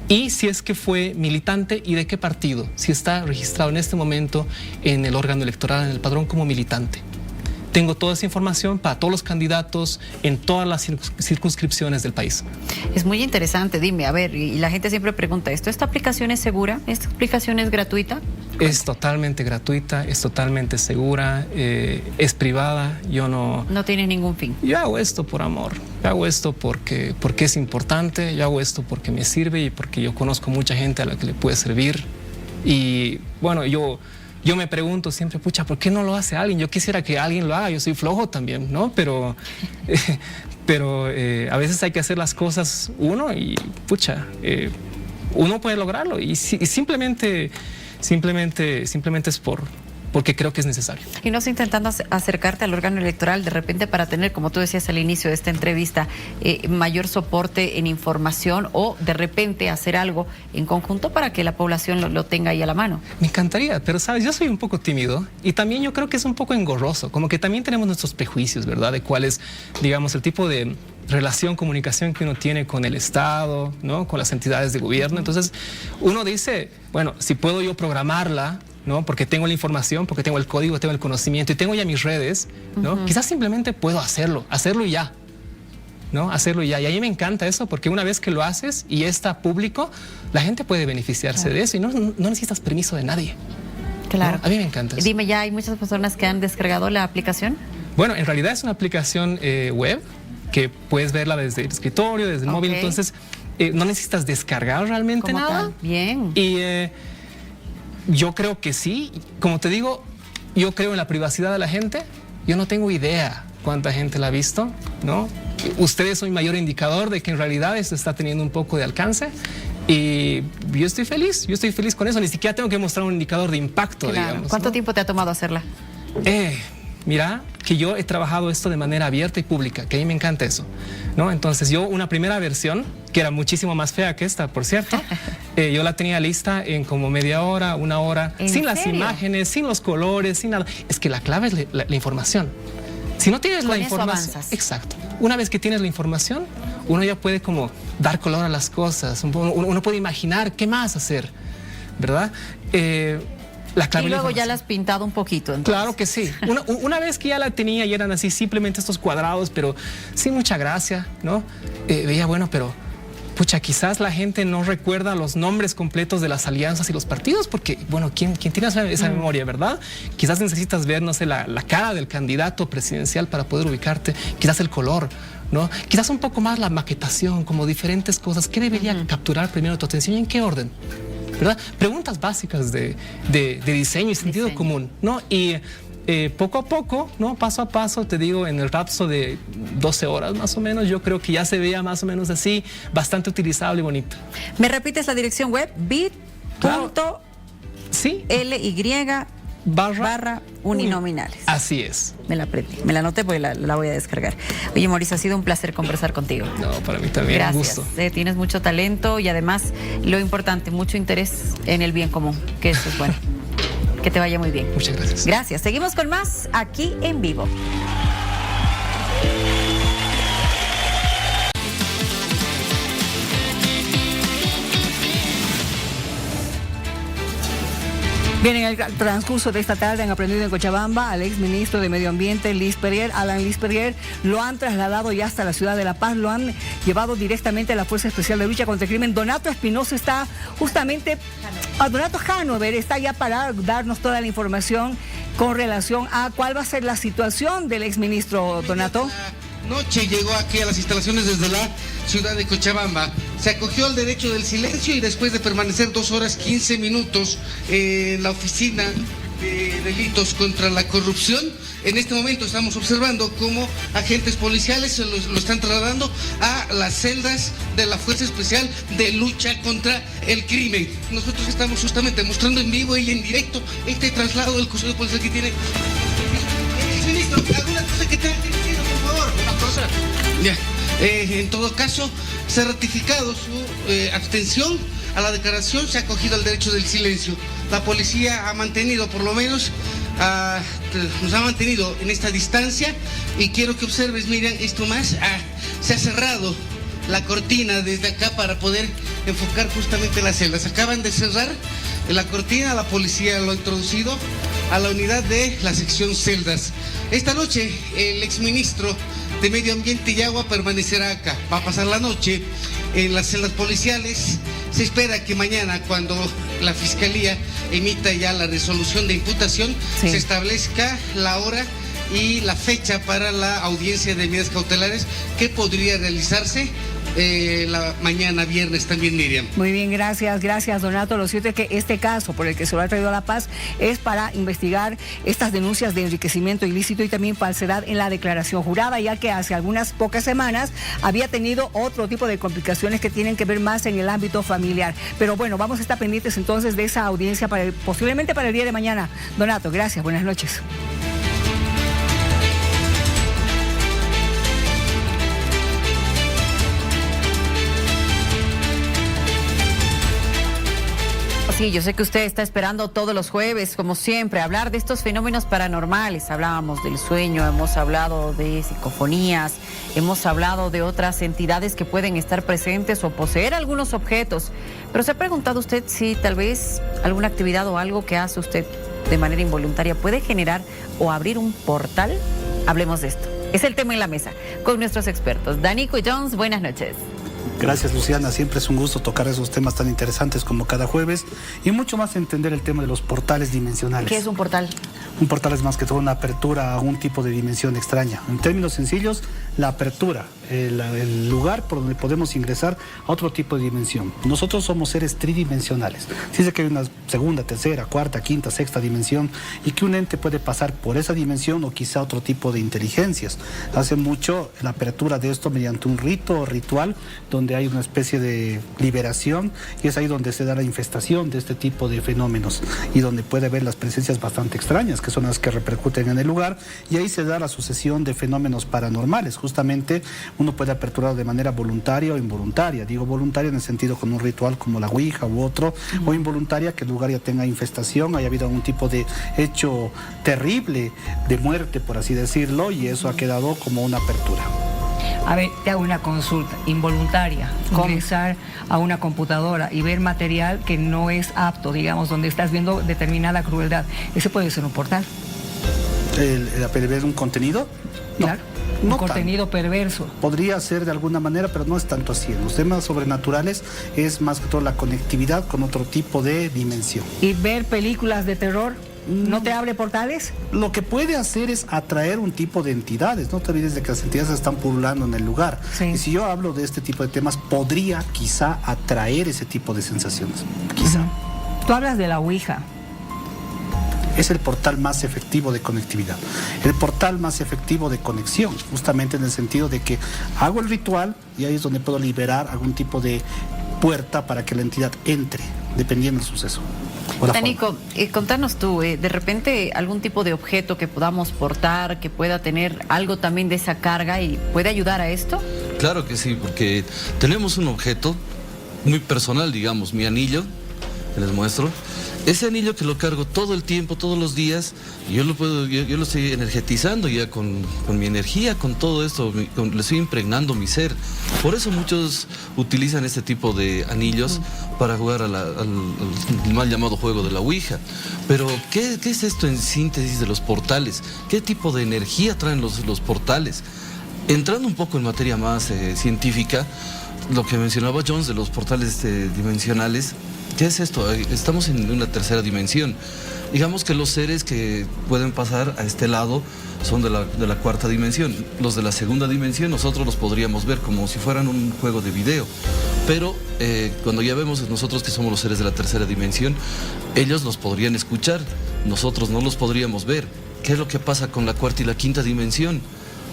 y si es que fue militante y de qué partido, si está registrado en este momento en el órgano electoral, en el padrón como militante. Tengo toda esa información para todos los candidatos en todas las circunscripciones del país. Es muy interesante, dime, a ver, y la gente siempre pregunta esto, ¿esta aplicación es segura? ¿Esta aplicación es gratuita? Es totalmente gratuita, es totalmente segura, es privada, yo no... No tiene ningún fin. Yo hago esto por amor, yo hago esto porque es importante, yo hago esto porque me sirve y porque yo conozco mucha gente a la que le puede servir. Y bueno, yo me pregunto siempre, pucha, ¿por qué no lo hace alguien? Yo quisiera que alguien lo haga, yo soy flojo también, ¿no? Pero a veces hay que hacer las cosas uno y, pucha, uno puede lograrlo y simplemente es porque creo que es necesario. Y no estás intentando acercarte al órgano electoral de repente para tener, como tú decías al inicio de esta entrevista, mayor soporte en información o de repente hacer algo en conjunto para que la población lo tenga ahí a la mano. Me encantaría, pero sabes, yo soy un poco tímido y también yo creo que es un poco engorroso, como que también tenemos nuestros prejuicios, ¿verdad? De cuál es, digamos, el tipo de relación, comunicación que uno tiene con el Estado, ¿no? Con las entidades de gobierno. Entonces uno dice, bueno, si puedo yo programarla, ¿no? Porque tengo la información, porque tengo el código, tengo el conocimiento y tengo ya mis redes, ¿no? Quizás simplemente puedo hacerlo y ya, ¿no? Hacerlo y ya. Y a mí me encanta eso porque una vez que lo haces y está público, la gente puede beneficiarse de eso y no necesitas permiso de nadie. Claro. ¿No? A mí me encanta eso. Dime, ¿ya hay muchas personas que han descargado la aplicación? Bueno, en realidad es una aplicación web. que puedes verla desde el escritorio, desde el móvil, entonces no necesitas descargar realmente nada. Tal? Bien. Y yo creo que sí, como te digo, yo creo en la privacidad de la gente. Yo no tengo idea cuánta gente la ha visto, ¿no? Ustedes son el mayor indicador de que en realidad esto está teniendo un poco de alcance. Y yo estoy feliz con eso. Ni siquiera tengo que mostrar un indicador de impacto, digamos. ¿Cuánto tiempo te ha tomado hacerla? Mira, que yo he trabajado esto de manera abierta y pública, que a mí me encanta eso, ¿no? Entonces yo una primera versión, que era muchísimo más fea que esta, por cierto, yo la tenía lista en como media hora, una hora, sin las imágenes, sin los colores, sin nada. Es que la clave es la información. Si no tienes la información, exacto. Una vez que tienes la información, uno ya puede como dar color a las cosas, uno puede imaginar qué más hacer, ¿verdad? La clave y luego ya la has pintado un poquito. Entonces. Claro que sí. Una vez que ya la tenía y eran así simplemente estos cuadrados, pero sin mucha gracia, ¿no? Veía, bueno, pero pucha, quizás la gente no recuerda los nombres completos de las alianzas y los partidos, porque, bueno, ¿quién tiene esa memoria, verdad? Quizás necesitas ver, no sé, la cara del candidato presidencial para poder ubicarte, quizás el color, ¿no? Quizás un poco más la maquetación, como diferentes cosas. ¿Qué debería capturar primero tu atención y en qué orden? ¿Verdad? Preguntas básicas de diseño y sentido común, ¿no? Y poco a poco, ¿no? Paso a paso, te digo, en el lapso de 12 horas más o menos, yo creo que ya se veía más o menos así, bastante utilizable y bonito. ¿Me repites la dirección web? bit.ly/uninominales. Así es. Me la aprendí, me la anoté porque la voy a descargar. Oye, Mauricio, ha sido un placer conversar contigo. No, para mí también. Gracias. Un gusto. Tienes mucho talento y además, lo importante, mucho interés en el bien común, que eso es bueno. Que te vaya muy bien. Muchas gracias. Gracias. Seguimos con más aquí en vivo. Bien, en el transcurso de esta tarde han aprendido en Cochabamba al exministro de Medio Ambiente, Alan Lisperrier. Lo han trasladado ya hasta la ciudad de La Paz, lo han llevado directamente a la Fuerza Especial de Lucha contra el Crimen. Donato Espinosa está justamente, Donato Hanover está ya para darnos toda la información con relación a cuál va a ser la situación del exministro, Donato. Noche llegó aquí a las instalaciones desde la ciudad de Cochabamba. Se acogió al derecho del silencio y después de permanecer 2 horas 15 minutos en la oficina de delitos contra la corrupción, en este momento estamos observando cómo agentes policiales lo están trasladando a las celdas de la Fuerza Especial de Lucha contra el Crimen. Nosotros estamos justamente mostrando en vivo y en directo este traslado del Consejo de Policía que tiene. Ministro, ¿alguna cosa que te ha dirigido, por favor? Una cosa. Ya. En todo caso, se ha ratificado su abstención a la declaración, se ha acogido al derecho del silencio. La policía ha mantenido, por lo menos, nos ha mantenido en esta distancia y quiero que observes, Miriam, esto más, se ha cerrado la cortina desde acá para poder enfocar justamente las celdas. Acaban de cerrar la cortina, la policía lo ha introducido a la unidad de la sección celdas. Esta noche el exministro de Medio Ambiente y Agua permanecerá acá. Va a pasar la noche en las celdas policiales. Se espera que mañana, cuando la Fiscalía emita ya la resolución de imputación, se establezca la hora y la fecha para la audiencia de medidas cautelares que podría realizarse la mañana viernes también, Miriam. Muy bien, gracias Donato. Lo cierto es que este caso por el que se lo ha traído a La Paz es para investigar estas denuncias de enriquecimiento ilícito y también falsedad en la declaración jurada, ya que hace algunas pocas semanas había tenido otro tipo de complicaciones que tienen que ver más en el ámbito familiar. Pero bueno, vamos a estar pendientes entonces de esa audiencia posiblemente para el día de mañana. Donato, gracias, buenas noches. Sí, yo sé que usted está esperando todos los jueves, como siempre, hablar de estos fenómenos paranormales. Hablábamos del sueño, hemos hablado de psicofonías, hemos hablado de otras entidades que pueden estar presentes o poseer algunos objetos. Pero ¿se ha preguntado usted si tal vez alguna actividad o algo que hace usted de manera involuntaria puede generar o abrir un portal? Hablemos de esto. Es el tema en la mesa con nuestros expertos. Danico y Jones, buenas noches. Gracias, Luciana. Siempre es un gusto tocar esos temas tan interesantes como cada jueves y mucho más entender el tema de los portales dimensionales. ¿Qué es un portal? Un portal es más que todo una apertura a un tipo de dimensión extraña. En términos sencillos, la apertura el lugar por donde podemos ingresar a otro tipo de dimensión. Nosotros somos seres tridimensionales. Dice que hay una segunda, tercera, cuarta, quinta, sexta dimensión y que un ente puede pasar por esa dimensión o quizá otro tipo de inteligencias. Hace mucho la apertura de esto mediante un rito o ritual donde hay una especie de liberación y es ahí donde se da la infestación de este tipo de fenómenos y donde puede haber las presencias bastante extrañas que son las que repercuten en el lugar y ahí se da la sucesión de fenómenos paranormales. Justamente uno puede aperturar de manera voluntaria o involuntaria. Digo voluntaria en el sentido con un ritual como la Ouija u otro, o involuntaria que el lugar ya tenga infestación, haya habido algún tipo de hecho terrible de muerte, por así decirlo, y eso ha quedado como una apertura. A ver, te hago una consulta involuntaria, ingresar a una computadora y ver material que no es apto, digamos, donde estás viendo determinada crueldad. ¿Ese puede ser un portal? ¿El ver un contenido? No. Claro. No un contenido perverso. Podría ser de alguna manera, pero no es tanto así. En los temas sobrenaturales es más que todo la conectividad con otro tipo de dimensión. ¿Y ver películas de terror no te abre portales? Lo que puede hacer es atraer un tipo de entidades. No te olvides de que las entidades están pululando en el lugar. Sí. Y si yo hablo de este tipo de temas, podría quizá atraer ese tipo de sensaciones. Quizá. Tú hablas de la Ouija. Es el portal más efectivo de conectividad, el portal más efectivo de conexión, justamente en el sentido de que hago el ritual y ahí es donde puedo liberar algún tipo de puerta para que la entidad entre, dependiendo del suceso. Tanico, contanos tú, de repente algún tipo de objeto que podamos portar, que pueda tener algo también de esa carga y puede ayudar a esto. Claro que sí, porque tenemos un objeto muy personal, digamos, mi anillo, que les muestro. Ese anillo que lo cargo todo el tiempo, todos los días, yo lo estoy energetizando ya con mi energía, con todo esto, le estoy impregnando mi ser. Por eso muchos utilizan este tipo de anillos para jugar al mal llamado juego de la Ouija. Pero, ¿qué es esto en síntesis de los portales? ¿Qué tipo de energía traen los portales? Entrando un poco en materia más científica, lo que mencionaba Jones de los portales dimensionales, ¿qué es esto? Estamos en una tercera dimensión. Digamos que los seres que pueden pasar a este lado son de la cuarta dimensión. Los de la segunda dimensión nosotros los podríamos ver como si fueran un juego de video. Pero cuando ya vemos nosotros que somos los seres de la tercera dimensión, ellos los podrían escuchar, nosotros no los podríamos ver. ¿Qué es lo que pasa con la cuarta y la quinta dimensión?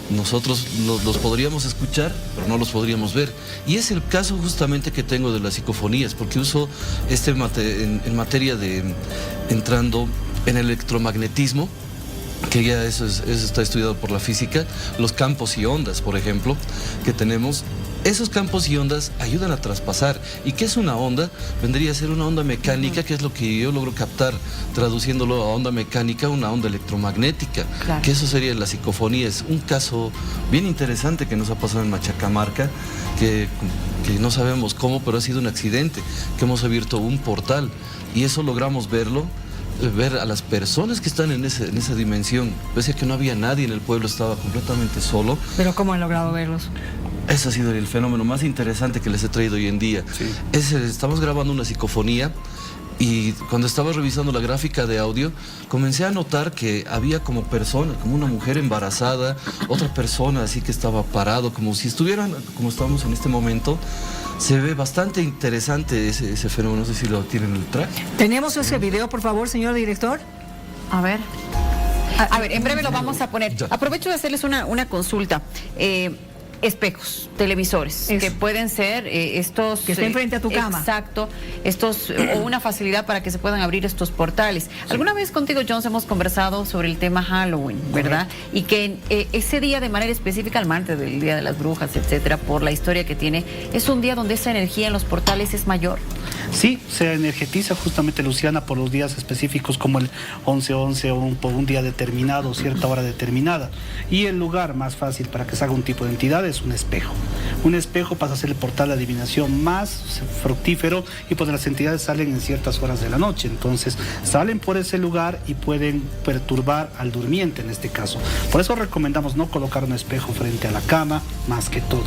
Nosotros los podríamos escuchar, pero no los podríamos ver. Y es el caso justamente que tengo de las psicofonías, porque uso en materia de entrando en electromagnetismo, que ya eso está estudiado por la física, los campos y ondas, por ejemplo, que tenemos. Esos campos y ondas ayudan a traspasar. ¿Y qué es una onda? Vendría a ser una onda mecánica, que es lo que yo logro captar, traduciéndolo a onda mecánica, una onda electromagnética. Claro. Que eso sería la psicofonía. Es un caso bien interesante que nos ha pasado en Machacamarca, que no sabemos cómo, pero ha sido un accidente, que hemos abierto un portal y eso logramos verlo, ver a las personas que están en esa dimensión. Pese a que no había nadie en el pueblo, estaba completamente solo. ¿Pero cómo han logrado verlos? Ese ha sido el fenómeno más interesante que les he traído hoy en día. Sí. Estamos grabando una psicofonía y cuando estaba revisando la gráfica de audio, comencé a notar que había como personas, como una mujer embarazada, otra persona así que estaba parado, como si estuvieran, como estamos en este momento. Se ve bastante interesante ese fenómeno, no sé si lo tienen en el track. ¿Tenemos ese video, por favor, señor director? A ver, en breve lo vamos a poner. Ya. Aprovecho de hacerles una consulta. Espejos, televisores, que pueden ser estos... Que estén frente a tu cama. Exacto, o una facilidad para que se puedan abrir estos portales. Sí. Alguna vez contigo, Jones, hemos conversado sobre el tema Halloween, ¿verdad? Correcto. Y que ese día de manera específica, al martes del Día de las Brujas, etcétera, por la historia que tiene, es un día donde esa energía en los portales es mayor. Sí, se energetiza justamente, Luciana, por los días específicos como el 11-11 o por un día determinado, cierta hora determinada. Y el lugar más fácil para que se haga un tipo de entidad es un espejo. Un espejo pasa a ser el portal de adivinación más fructífero y pues las entidades salen en ciertas horas de la noche. Entonces salen por ese lugar y pueden perturbar al durmiente en este caso. Por eso recomendamos no colocar un espejo frente a la cama, más que todo.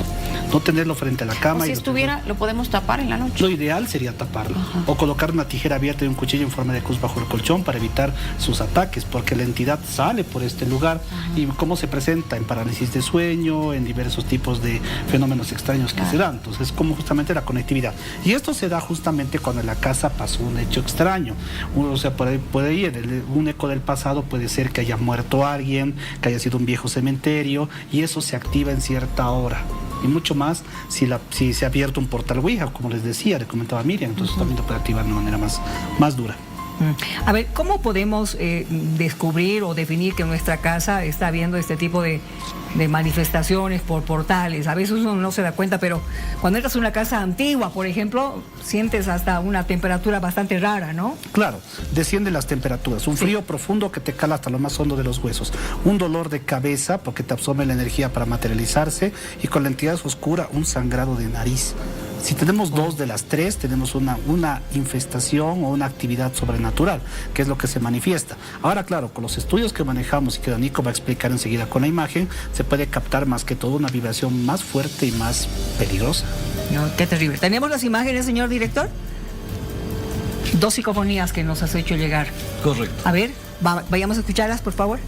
No tenerlo frente a la cama. O si estuviera, lo podemos tapar en la noche. Lo ideal sería tapar. taparlo. O colocar una tijera abierta y un cuchillo en forma de cruz bajo el colchón para evitar sus ataques, porque la entidad sale por este lugar. Y cómo se presenta en parálisis de sueño, en diversos tipos de fenómenos extraños que se dan. Entonces, como justamente la conectividad. Y esto se da justamente cuando en la casa pasó un hecho extraño. O sea, puede ir un eco del pasado, puede ser que haya muerto alguien, que haya sido un viejo cementerio, y eso se activa en cierta hora. Y mucho más si se ha abierto un portal Ouija, como les decía, le comentaba Miriam, entonces también lo puede activar de una manera más dura. A ver, ¿cómo podemos descubrir o definir que nuestra casa está viendo este tipo de manifestaciones por portales? A veces uno no se da cuenta, pero cuando entras a una casa antigua, por ejemplo, sientes hasta una temperatura bastante rara, ¿no? Claro, descienden las temperaturas, un frío profundo que te cala hasta lo más hondo de los huesos, un dolor de cabeza porque te absorbe la energía para materializarse, y con la entidad oscura un sangrado de nariz. Si tenemos 2 de las 3, tenemos una infestación o una actividad sobrenatural, que es lo que se manifiesta. Ahora, claro, con los estudios que manejamos y que Danico va a explicar enseguida con la imagen, se puede captar más que todo una vibración más fuerte y más peligrosa. No, qué terrible. ¿Tenemos las imágenes, señor director? 2 psicofonías que nos has hecho llegar. Correcto. A ver, vayamos a escucharlas, por favor.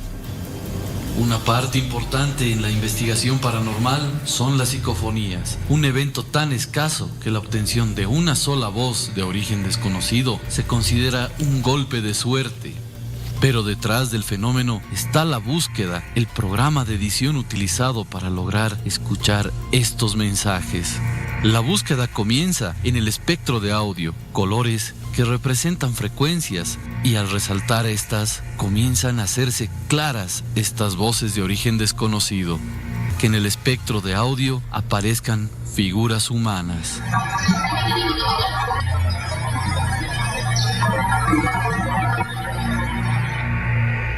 Una parte importante en la investigación paranormal son las psicofonías, un evento tan escaso que la obtención de una sola voz de origen desconocido se considera un golpe de suerte. Pero detrás del fenómeno está la búsqueda, el programa de edición utilizado para lograr escuchar estos mensajes. La búsqueda comienza en el espectro de audio, colores que representan frecuencias, y al resaltar estas, comienzan a hacerse claras estas voces de origen desconocido, que en el espectro de audio aparezcan figuras humanas.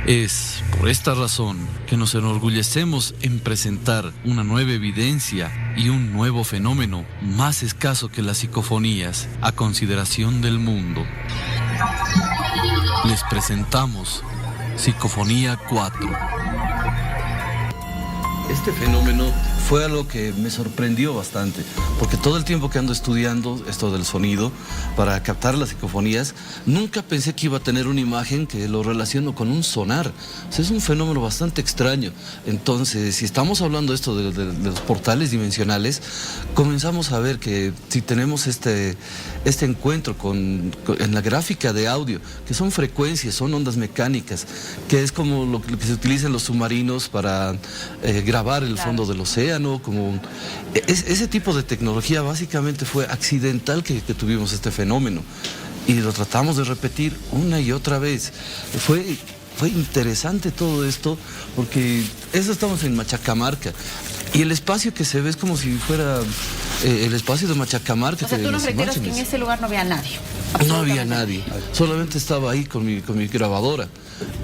Es por esta razón que nos enorgullecemos en presentar una nueva evidencia y un nuevo fenómeno más escaso que las psicofonías a consideración del mundo. Les presentamos Psicofonía 4. Este fenómeno fue algo que me sorprendió bastante, porque todo el tiempo que ando estudiando esto del sonido para captar las psicofonías, nunca pensé que iba a tener una imagen que lo relaciono con un sonar. O sea, es un fenómeno bastante extraño. Entonces, si estamos hablando de esto de los portales dimensionales, comenzamos a ver que si tenemos este encuentro en la gráfica de audio, que son frecuencias, son ondas mecánicas, que es como lo que se utiliza en los submarinos para grabar el fondo del océano, como ese tipo de tecnología básicamente fue accidental que tuvimos este fenómeno, y lo tratamos de repetir una y otra vez. Fue interesante todo esto, porque estamos en Machacamarca, y el espacio que se ve es como si fuera el espacio de Machacamarca. O sea, tú nos reiteras que en ese lugar no había nadie. No había nadie, solamente estaba ahí con mi grabadora,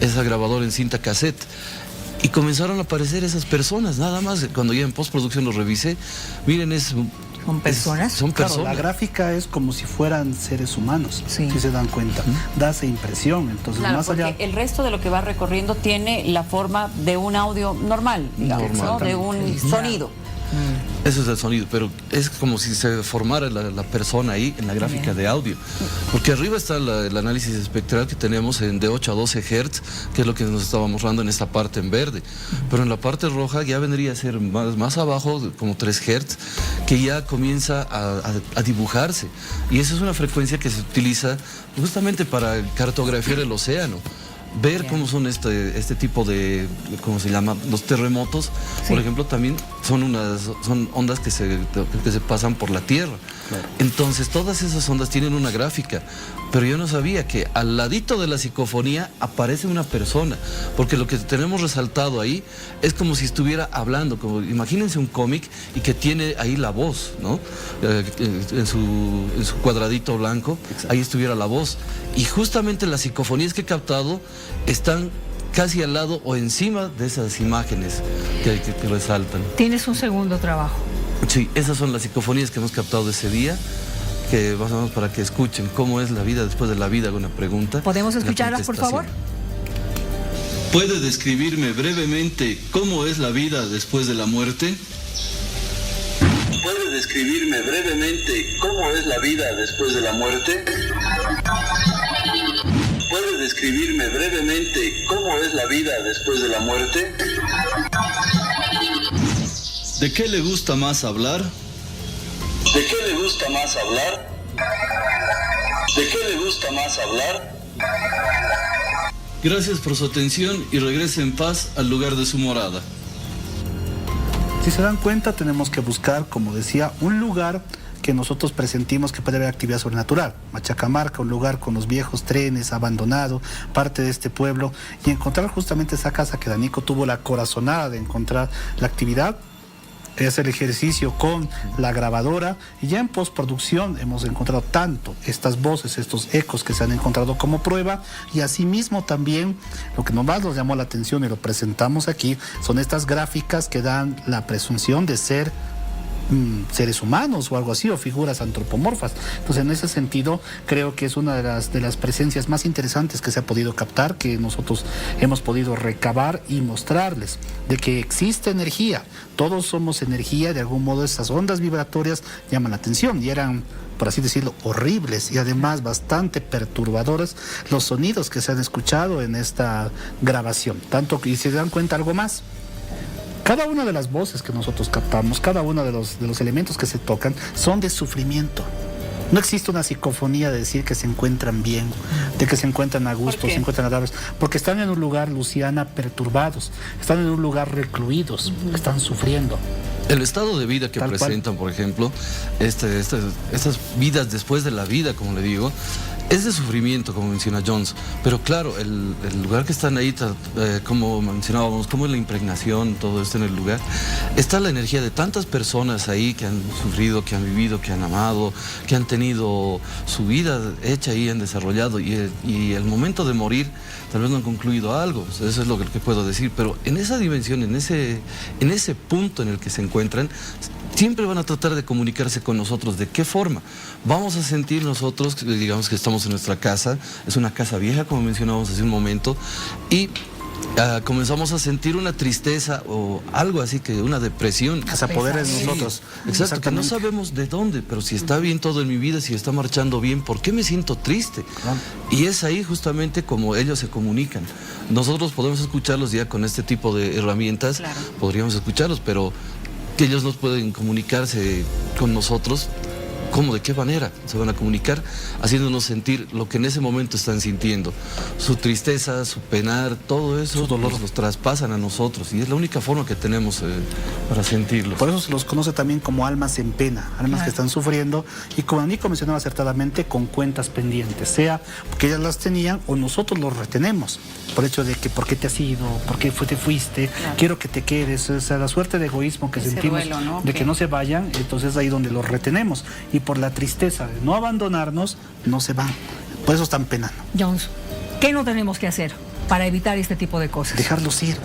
esa grabadora en cinta cassette. Y comenzaron a aparecer esas personas, nada más. Cuando ya en postproducción lo revisé, miren, ¿Son personas? Son claro, personas. la gráfica es como si fueran seres humanos, si se dan cuenta. Da esa impresión. Entonces, claro, más allá. el resto de lo que va recorriendo tiene la forma de un audio normal, digamos, ¿no? De un sonido. Eso es el sonido, pero es como si se formara la persona ahí en la gráfica de audio. Porque arriba está el análisis espectral que tenemos de 8 a 12 Hz, que es lo que nos estaba mostrando en esta parte en verde. Pero en la parte roja ya vendría a ser más abajo, como 3 Hz, que ya comienza a dibujarse. Y esa es una frecuencia que se utiliza justamente para cartografiar el océano. Ver cómo son este tipo de, ¿cómo se llama? Los terremotos, por ejemplo, también son ondas que se pasan por la Tierra. Claro. Entonces, todas esas ondas tienen una gráfica, pero yo no sabía que al ladito de la psicofonía aparece una persona, porque lo que tenemos resaltado ahí es como si estuviera hablando, como imagínense un cómic y que tiene ahí la voz, ¿no? En su cuadradito blanco, ahí estuviera la voz. Y justamente las psicofonías que he captado están casi al lado o encima de esas imágenes que resaltan. Tienes un segundo trabajo. Sí, esas son las psicofonías que hemos captado de ese día, que más o menos para que escuchen cómo es la vida después de la vida, alguna pregunta. ¿Podemos escucharlas, por favor? ¿Puede describirme brevemente cómo es la vida después de la muerte? ¿Puede describirme brevemente cómo es la vida después de la muerte? ¿Puede describirme brevemente cómo es la vida después de la muerte? ¿De qué le gusta más hablar? ¿De qué le gusta más hablar? ¿De qué le gusta más hablar? Gracias por su atención y regrese en paz al lugar de su morada. Si se dan cuenta, tenemos que buscar, como decía, un lugar que nosotros presentimos que puede haber actividad sobrenatural. Machacamarca, un lugar con los viejos trenes, abandonado, parte de este pueblo, y encontrar justamente esa casa que Danico tuvo la corazonada de encontrar la actividad, hacer el ejercicio con la grabadora, y ya en postproducción hemos encontrado tanto estas voces, estos ecos que se han encontrado como prueba, y asimismo también lo que más nos llamó la atención y lo presentamos aquí son estas gráficas que dan la presunción de ser seres humanos o algo así, o figuras antropomorfas. Entonces, en ese sentido, creo que es una de las presencias más interesantes que se ha podido captar, que nosotros hemos podido recabar y mostrarles, de que existe energía, todos somos energía, de algún modo esas ondas vibratorias llaman la atención, y eran, por así decirlo, horribles y además bastante perturbadoras los sonidos que se han escuchado en esta grabación. Tanto que, y se dan cuenta algo más, cada una de las voces que nosotros captamos, cada uno de los elementos que se tocan son de sufrimiento. No existe una psicofonía de decir que se encuentran bien, de que se encuentran a gusto, se encuentran agradables, porque están en un lugar, Luciana, perturbados, están en un lugar recluidos, están sufriendo. El estado de vida que presentan, por ejemplo, estas vidas después de la vida, como le digo, es de sufrimiento, como menciona Jones, pero claro, el lugar que están ahí, como mencionábamos, como es la impregnación, todo esto en el lugar, está la energía de tantas personas ahí que han sufrido, que han vivido, que han amado, que han tenido su vida hecha y han desarrollado, y el momento de morir tal vez no han concluido algo, eso es lo que puedo decir, pero en esa dimensión, en ese punto en el que se encuentran, siempre van a tratar de comunicarse con nosotros. ¿De qué forma? Vamos a sentir nosotros, digamos que estamos en nuestra casa, es una casa vieja, como mencionábamos hace un momento, y comenzamos a sentir una tristeza o algo así, que una depresión. Que se apodera en nosotros. Exacto, que no sabemos de dónde, pero si está bien todo en mi vida, si está marchando bien, ¿por qué me siento triste? Y es ahí justamente como ellos se comunican. Nosotros podemos escucharlos ya con este tipo de herramientas, podríamos escucharlos, pero que ellos no pueden comunicarse con nosotros. ¿Cómo? ¿De qué manera se van a comunicar? Haciéndonos sentir lo que en ese momento están sintiendo. Su tristeza, su penar, todo eso, sus dolores los traspasan a nosotros, y es la única forma que tenemos para sentirlos. Por eso se los conoce también como almas en pena, almas que están sufriendo, y como Nico mencionaba acertadamente, con cuentas pendientes, sea porque ellas las tenían o nosotros los retenemos, por hecho de que ¿por qué te has ido? ¿Por qué te fuiste? Quiero que te quedes. O sea, la suerte de egoísmo que sentimos, duelo, ¿no? De que no se vayan, entonces ahí donde los retenemos, y por la tristeza de no abandonarnos, no se van. Por eso están penando. Jones, ¿qué no tenemos que hacer para evitar este tipo de cosas? Dejarlos ir.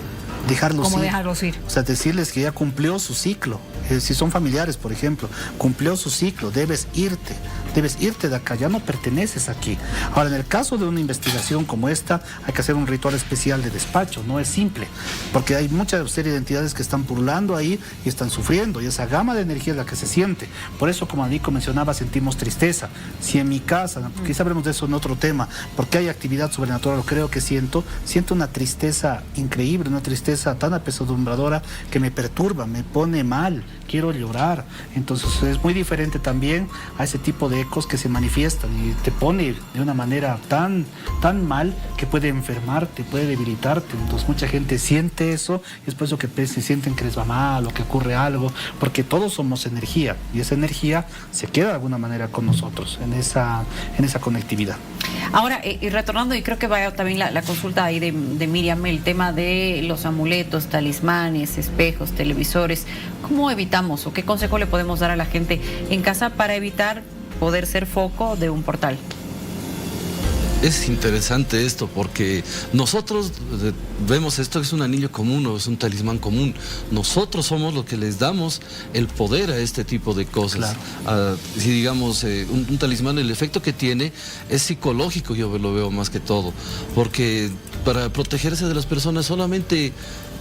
¿Cómo dejarlos ir? O sea, decirles que ya cumplió su ciclo. Si son familiares, por ejemplo, cumplió su ciclo, debes irte de acá, ya no perteneces aquí. Ahora, en el caso de una investigación como esta, hay que hacer un ritual especial de despacho, no es simple, porque hay mucha serie de entidades que están pululando ahí y están sufriendo, y esa gama de energía es la que se siente. Por eso, como Nico mencionaba, sentimos tristeza. Si en mi casa, quizá hablemos de eso en otro tema, porque hay actividad sobrenatural, creo que siento una tristeza increíble, una tristeza tan apesadumbradora que me perturba, me pone mal, quiero llorar. Entonces es muy diferente también a ese tipo de ecos que se manifiestan y te pone de una manera tan mal que puede enfermarte, puede debilitarte. Entonces mucha gente siente eso, y es por eso que se sienten que les va mal o que ocurre algo, porque todos somos energía, y esa energía se queda de alguna manera con nosotros en esa conectividad. Ahora, y retornando, y creo que va también la consulta ahí de Miriam, el tema de los amuletos, talismanes, espejos, televisores, ¿cómo evitamos o qué consejo le podemos dar a la gente en casa para evitar poder ser foco de un portal? Es interesante esto, porque nosotros vemos esto que es un anillo común o es un talismán común. Nosotros somos los que les damos el poder a este tipo de cosas. Si digamos, un talismán, el efecto que tiene es psicológico, yo lo veo más que todo, porque para protegerse de las personas solamente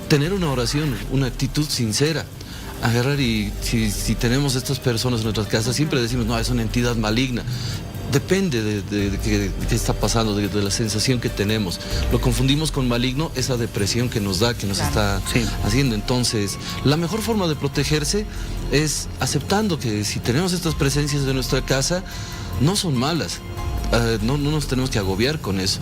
tener una oración, una actitud sincera, agarrar y si tenemos estas personas en nuestras casas, siempre decimos, no, es una entidad maligna. Depende de qué está pasando, de la sensación que tenemos. Lo confundimos con maligno, esa depresión que nos da, que nos está haciendo. Entonces, la mejor forma de protegerse es aceptando que si tenemos estas presencias de nuestra casa, no son malas. No nos tenemos que agobiar con eso.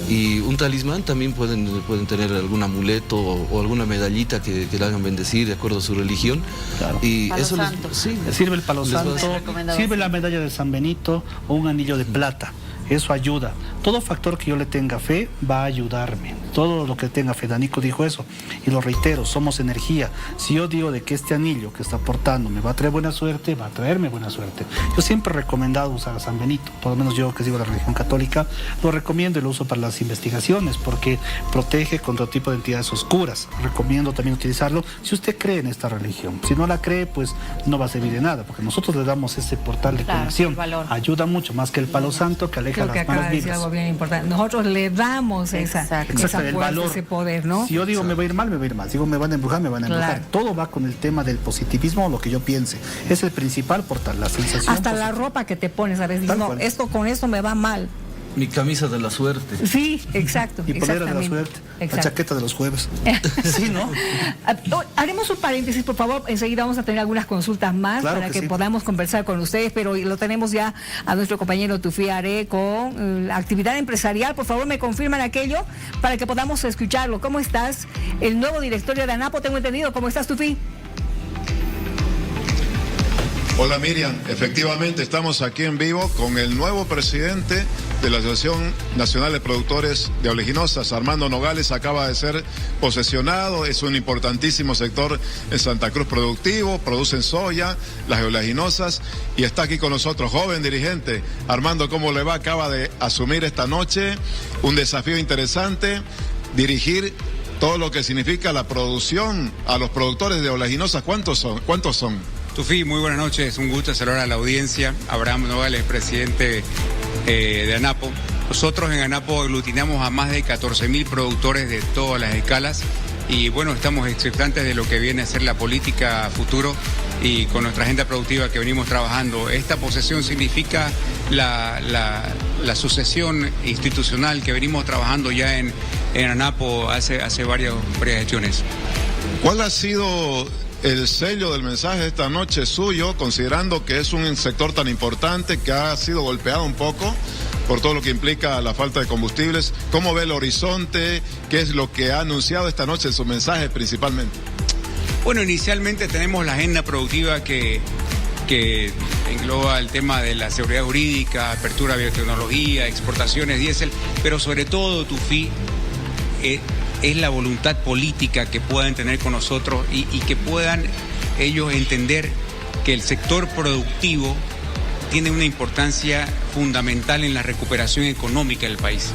Y un talismán también pueden tener algún amuleto o alguna medallita que le hagan bendecir de acuerdo a su religión. Claro. Y Palo eso santo. Sirve el palo santo, sirve la medalla de San Benito o un anillo de plata. Eso ayuda. Todo factor que yo le tenga fe va a ayudarme. Todo lo que tenga fe. Danico dijo eso. Y lo reitero, somos energía. Si yo digo de que este anillo que está portando me va a traer buena suerte, va a traerme buena suerte. Yo siempre he recomendado usar a San Benito. Por lo menos yo que sigo la religión católica, lo recomiendo y lo uso para las investigaciones porque protege contra todo tipo de entidades oscuras. Recomiendo también utilizarlo si usted cree en esta religión. Si no la cree, pues no va a servir de nada porque nosotros le damos ese portal de conexión. Ayuda mucho más que el palo santo que aleja que acaba de decir algo bien importante. Nosotros le damos esa fuerza, ese poder, ¿no? Si yo digo me va a ir mal, me va a ir mal. Si digo me van a embrujar, me van a embrujar. Claro. Todo va con el tema del positivismo o lo que yo piense. Es el principal portal, la sensación. Hasta la ropa que te pones a veces. Dices, no, con esto me va mal. Mi camisa de la suerte. Sí, exacto. Y polera de la suerte. Exacto. La chaqueta de los jueves. Sí, ¿no? Haremos un paréntesis, por favor. Enseguida vamos a tener algunas consultas más para que podamos conversar con ustedes, pero lo tenemos ya a nuestro compañero Tufí Are con la actividad empresarial. Por favor, me confirman aquello para que podamos escucharlo. ¿Cómo estás? El nuevo directorio de ANAPO, tengo entendido. ¿Cómo estás, Tufí? Hola Miriam, efectivamente estamos aquí en vivo con el nuevo presidente de la Asociación Nacional de Productores de Oleaginosas, Armando Nogales, acaba de ser posesionado, es un importantísimo sector en Santa Cruz productivo, producen soya, las oleaginosas, y está aquí con nosotros, joven dirigente. Armando, ¿cómo le va? Acaba de asumir esta noche un desafío interesante, dirigir todo lo que significa la producción a los productores de oleaginosas. ¿Cuántos son? Tufí, muy buenas noches, un gusto saludar a la audiencia. Abraham Nogales, presidente de ANAPO. Nosotros en ANAPO aglutinamos a más de 14.000 productores de todas las escalas y bueno, estamos expectantes de lo que viene a ser la política futuro y con nuestra agenda productiva que venimos trabajando. Esta posesión significa la sucesión institucional que venimos trabajando ya en ANAPO hace varias gestiones. ¿Cuál ha sido el sello del mensaje de esta noche suyo, considerando que es un sector tan importante que ha sido golpeado un poco por todo lo que implica la falta de combustibles? ¿Cómo ve el horizonte? ¿Qué es lo que ha anunciado esta noche en su mensaje principalmente? Bueno, inicialmente tenemos la agenda productiva que engloba el tema de la seguridad jurídica, apertura a biotecnología, exportaciones, diésel, pero sobre todo, Tufí, es la voluntad política que puedan tener con nosotros y que puedan ellos entender que el sector productivo tiene una importancia fundamental en la recuperación económica del país.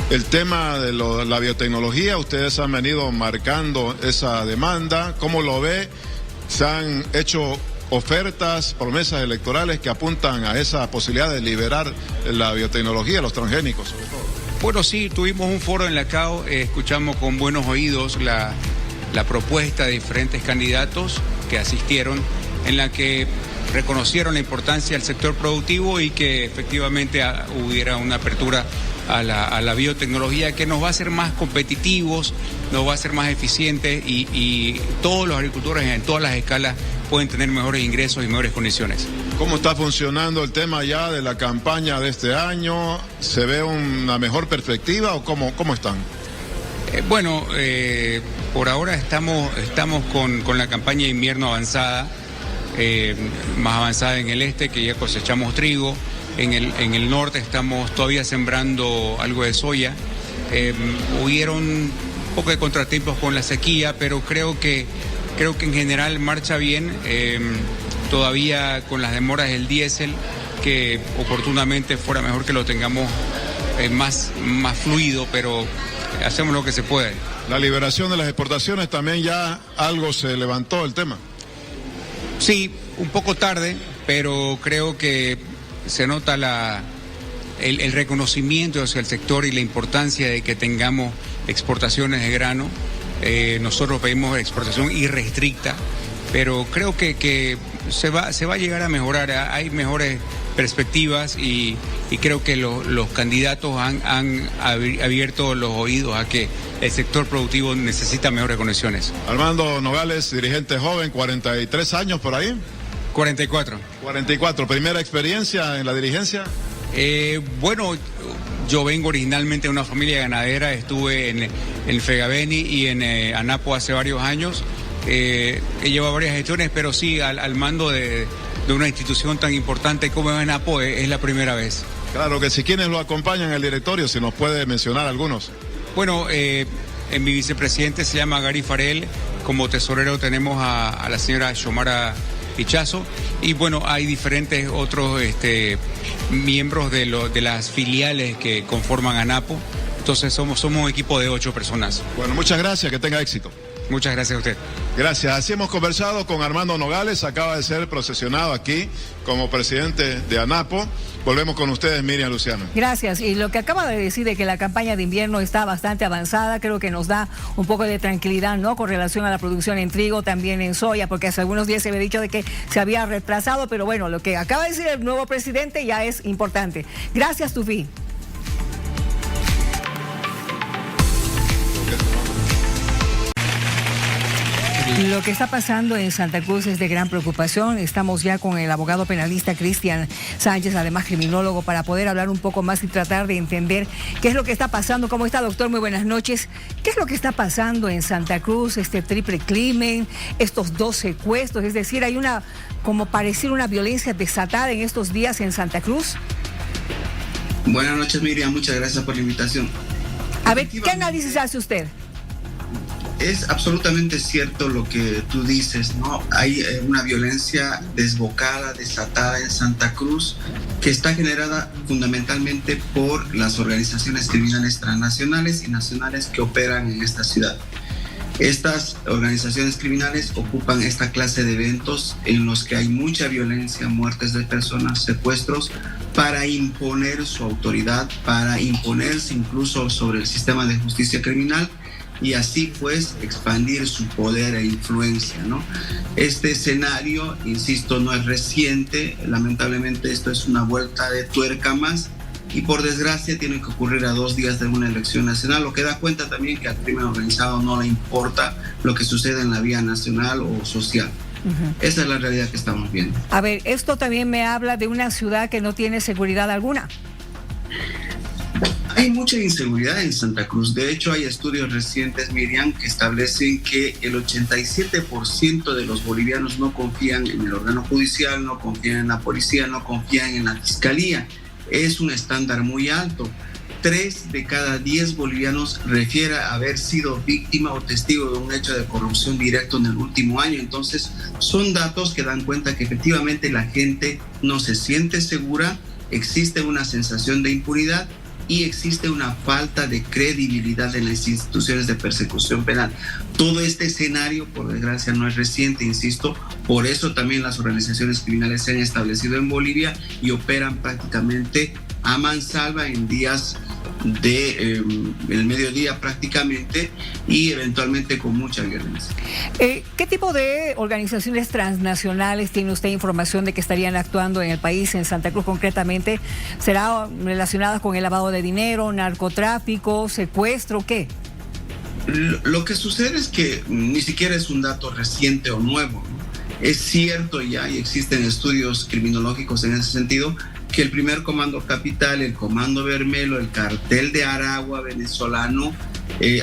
El tema de la biotecnología, ustedes han venido marcando esa demanda. ¿Cómo lo ve? Se han hecho ofertas, promesas electorales que apuntan a esa posibilidad de liberar la biotecnología, los transgénicos sobre todo. Bueno, sí, tuvimos un foro en la CAO, escuchamos con buenos oídos la propuesta de diferentes candidatos que asistieron, en la que reconocieron la importancia del sector productivo y que efectivamente hubiera una apertura a la biotecnología que nos va a hacer más competitivos, nos va a hacer más eficientes y todos los agricultores en todas las escalas pueden tener mejores ingresos y mejores condiciones. ¿Cómo está funcionando el tema ya de la campaña de este año? ¿Se ve una mejor perspectiva o cómo están? Bueno, por ahora estamos con la campaña de invierno avanzada, más avanzada en el este, que ya cosechamos trigo. En el norte estamos todavía sembrando algo de soya. Hubieron un poco de contratiempos con la sequía, pero creo que en general marcha bien. Todavía con las demoras del diésel, que oportunamente fuera mejor que lo tengamos más fluido, pero hacemos lo que se puede. La liberación de las exportaciones también ya algo se levantó el tema. Sí, un poco tarde, pero creo que se nota el reconocimiento hacia el sector y la importancia de que tengamos exportaciones de grano. Nosotros pedimos exportación irrestricta pero creo que se va a llegar a mejorar. Hay mejores perspectivas y creo que los candidatos han abierto los oídos a que el sector productivo necesita mejores conexiones. Armando Nogales, dirigente joven, 43 años por ahí. 44. 44, primera experiencia en la dirigencia. Bueno, yo vengo originalmente de una familia ganadera, estuve en el Fegabeni y en Anapo hace varios años. He llevado varias gestiones, pero sí, al mando de una institución tan importante como Anapo es la primera vez. Claro que sí. ¿Quiénes lo acompañan en el directorio? Si nos puede mencionar algunos. Bueno, mi vicepresidente se llama Gary Farel. Como tesorero tenemos a la señora Xiomara Pichazo. Y bueno, hay diferentes otros miembros de las filiales que conforman Anapo. Entonces somos un equipo de 8 personas. Bueno, muchas gracias, que tenga éxito. Muchas gracias a usted. Gracias. Así hemos conversado con Armando Nogales, acaba de ser procesionado aquí como presidente de Anapo. Volvemos con ustedes, Miriam, Luciano. Gracias. Y lo que acaba de decir de que la campaña de invierno está bastante avanzada, creo que nos da un poco de tranquilidad, ¿no? Con relación a la producción en trigo, también en soya, porque hace algunos días se había dicho de que se había retrasado, pero bueno, lo que acaba de decir el nuevo presidente ya es importante. Gracias, Tufi. Lo que está pasando en Santa Cruz es de gran preocupación. Estamos ya con el abogado penalista Cristian Sánchez, además criminólogo, para poder hablar un poco más y tratar de entender qué es lo que está pasando. ¿Cómo está, doctor? Muy buenas noches. ¿Qué es lo que está pasando en Santa Cruz, este triple crimen, estos 2 secuestros? Es decir, hay como pareciera una violencia desatada en estos días en Santa Cruz. Buenas noches, Miriam. Muchas gracias por la invitación. A ver, ¿qué análisis hace usted? Es absolutamente cierto lo que tú dices, ¿no? Hay una violencia desbocada, desatada en Santa Cruz, que está generada fundamentalmente por las organizaciones criminales transnacionales y nacionales que operan en esta ciudad. Estas organizaciones criminales ocupan esta clase de eventos en los que hay mucha violencia, muertes de personas, secuestros, para imponer su autoridad, para imponerse incluso sobre el sistema de justicia criminal, y así pues expandir su poder e influencia, ¿no? Este escenario, insisto, no es reciente, lamentablemente esto es una vuelta de tuerca más y por desgracia tiene que ocurrir a 2 días de una elección nacional, lo que da cuenta también que al crimen organizado no le importa lo que sucede en la vía nacional o social. Esa es la realidad que estamos viendo. A ver, esto también me habla de una ciudad que no tiene seguridad alguna. Hay mucha inseguridad en Santa Cruz. De hecho, hay estudios recientes, Miriam, que establecen que el 87% de los bolivianos no confían en el órgano judicial, no confían en la policía, no confían en la fiscalía. Es un estándar muy alto. 3 de cada 10 bolivianos refiere a haber sido víctima o testigo de un hecho de corrupción directo en el último año. Entonces, son datos que dan cuenta que efectivamente la gente no se siente segura, existe una sensación de impunidad y existe una falta de credibilidad en las instituciones de persecución penal. Todo este escenario, por desgracia, no es reciente, insisto, por eso también las organizaciones criminales se han establecido en Bolivia y operan prácticamente a mansalva en días el mediodía prácticamente y eventualmente con mucha violencia. ¿Qué tipo de organizaciones transnacionales tiene usted información de que estarían actuando en el país, en Santa Cruz concretamente? ¿Será relacionadas con el lavado de dinero, narcotráfico, secuestro, qué? Lo que sucede es que ni siquiera es un dato reciente o nuevo, ¿no? Es cierto ya y existen estudios criminológicos en ese sentido que el primer comando capital, el comando Bermelo, el cartel de Aragua venezolano,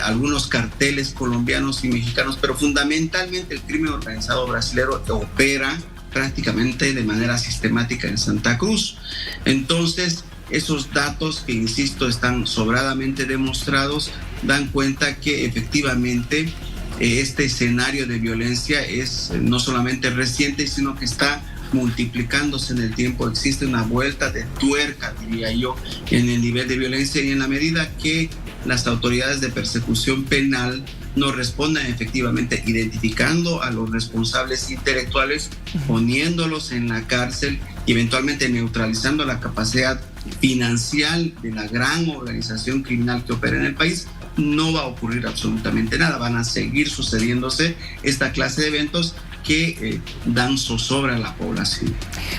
algunos carteles colombianos y mexicanos, pero fundamentalmente el crimen organizado brasilero opera prácticamente de manera sistemática en Santa Cruz. Entonces, esos datos que, insisto, están sobradamente demostrados, dan cuenta que efectivamente este escenario de violencia es no solamente reciente, sino que está multiplicándose en el tiempo. Existe una vuelta de tuerca, diría yo, en el nivel de violencia y en la medida que las autoridades de persecución penal no respondan efectivamente identificando a los responsables intelectuales, poniéndolos en la cárcel y eventualmente neutralizando la capacidad financiera de la gran organización criminal que opera en el país, no va a ocurrir absolutamente nada. Van a seguir sucediéndose esta clase de eventos que dan zozobra a la población.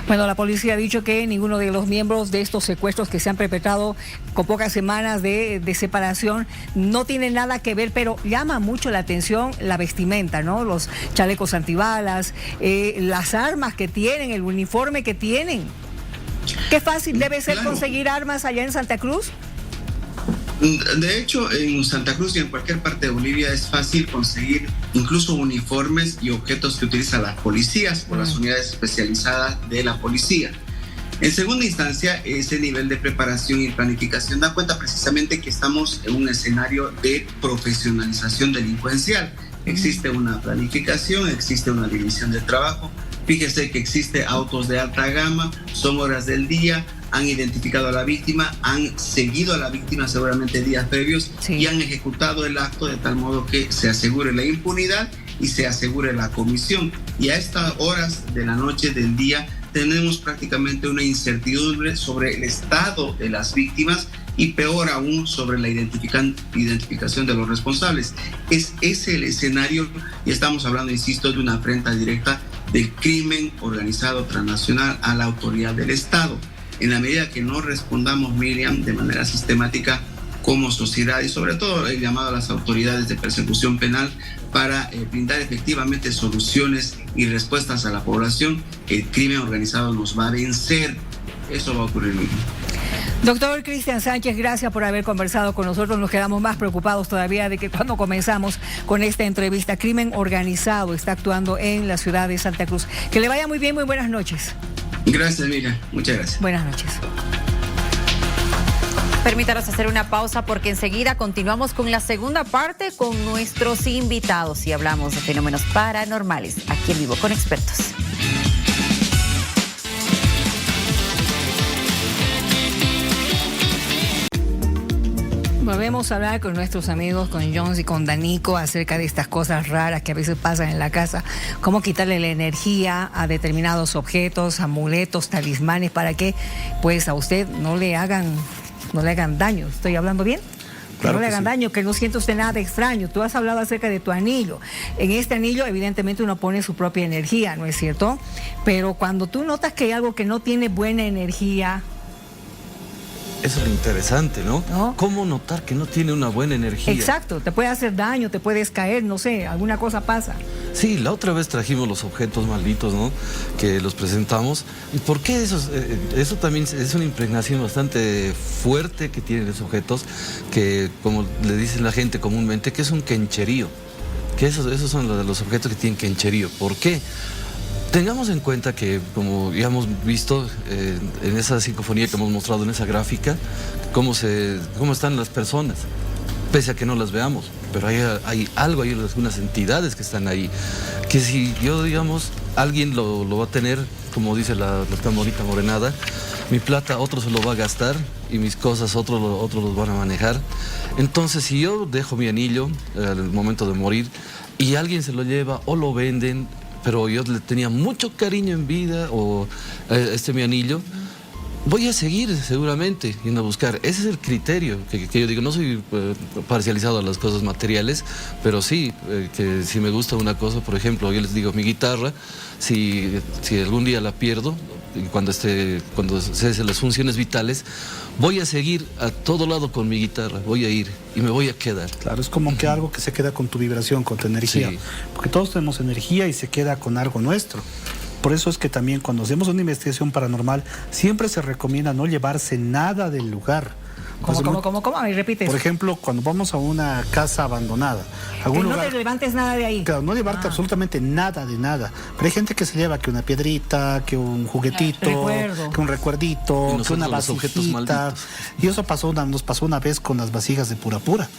Bueno, la policía ha dicho que ninguno de los miembros de estos secuestros que se han perpetrado con pocas semanas de separación no tiene nada que ver, pero llama mucho la atención la vestimenta, ¿no? Los chalecos antibalas, las armas que tienen, el uniforme que tienen. ¿Qué fácil debe ser conseguir armas allá en Santa Cruz? De hecho, en Santa Cruz y en cualquier parte de Bolivia es fácil conseguir incluso uniformes y objetos que utilizan las policías por las unidades especializadas de la policía. En segunda instancia, ese nivel de preparación y planificación da cuenta precisamente que estamos en un escenario de profesionalización delincuencial. Existe una planificación, existe una división de trabajo. Fíjese que existe autos de alta gama, son horas del día, han identificado a la víctima, han seguido a la víctima seguramente días previos y han ejecutado el acto de tal modo que se asegure la impunidad y se asegure la comisión. Y a estas horas de la noche, del día, tenemos prácticamente una incertidumbre sobre el estado de las víctimas y peor aún sobre la identificación de los responsables. Es ese el escenario y estamos hablando, insisto, de una afrenta directa del crimen organizado transnacional a la autoridad del Estado. En la medida que no respondamos, Miriam, de manera sistemática como sociedad y sobre todo el llamado a las autoridades de persecución penal para brindar efectivamente soluciones y respuestas a la población, el crimen organizado nos va a vencer. Eso va a ocurrir, Miriam. Doctor Cristian Sánchez, gracias por haber conversado con nosotros. Nos quedamos más preocupados todavía de que cuando comenzamos con esta entrevista, crimen organizado está actuando en la ciudad de Santa Cruz. Que le vaya muy bien, muy buenas noches. Gracias, Miriam. Muchas gracias. Buenas noches. Permítanos hacer una pausa porque enseguida continuamos con la segunda parte con nuestros invitados y hablamos de fenómenos paranormales aquí en Vivo con Expertos. Volvemos a hablar con nuestros amigos, con Jones y con Danico, acerca de estas cosas raras que a veces pasan en la casa, cómo quitarle la energía a determinados objetos, amuletos, talismanes, para que pues a usted no le hagan daño. ¿Estoy hablando bien? Que no le hagan daño, que no sienta usted nada extraño. Tú has hablado acerca de tu anillo. En este anillo, evidentemente, uno pone su propia energía, ¿no es cierto? Pero cuando tú notas que hay algo que no tiene buena energía... Eso es lo interesante, ¿no? ¿Cómo notar que no tiene una buena energía? Exacto, te puede hacer daño, te puedes caer, no sé, alguna cosa pasa. Sí, la otra vez trajimos los objetos malditos, ¿no? Que los presentamos. ¿Y por qué eso también es una impregnación bastante fuerte que tienen esos objetos, que como le dice la gente comúnmente, que es un quencherío? Que esos son los objetos que tienen quencherío. ¿Por qué? Tengamos en cuenta que, como ya hemos visto en esa psicofonía que hemos mostrado en esa gráfica, cómo están las personas, pese a que no las veamos, pero hay algo, hay algunas entidades que están ahí, que si yo, digamos, alguien lo va a tener, como dice la tamborita morenada, mi plata otro se lo va a gastar y mis cosas otros los van a manejar. Entonces, si yo dejo mi anillo al momento de morir y alguien se lo lleva o lo venden, pero yo le tenía mucho cariño en vida, o mi anillo, voy a seguir seguramente yendo a buscar. Ese es el criterio que yo digo. No soy parcializado a las cosas materiales, pero sí, que si me gusta una cosa, por ejemplo, yo les digo, mi guitarra, si algún día la pierdo, cuando cese las funciones vitales, voy a seguir a todo lado con mi guitarra, voy a ir y me voy a quedar. Claro, es como que algo que se queda con tu vibración, con tu energía. Sí. Porque todos tenemos energía y se queda con algo nuestro. Por eso es que también cuando hacemos una investigación paranormal, siempre se recomienda no llevarse nada del lugar. ¿Cómo? Me repites. Por ejemplo, cuando vamos a una casa abandonada. No te levantes nada de ahí. Claro, no llevarte absolutamente nada de nada. Pero hay gente que se lleva que una piedrita, que un juguetito, que un recuerdito, que una vasijita. Y eso nos pasó una vez con las vasijas de Purapura.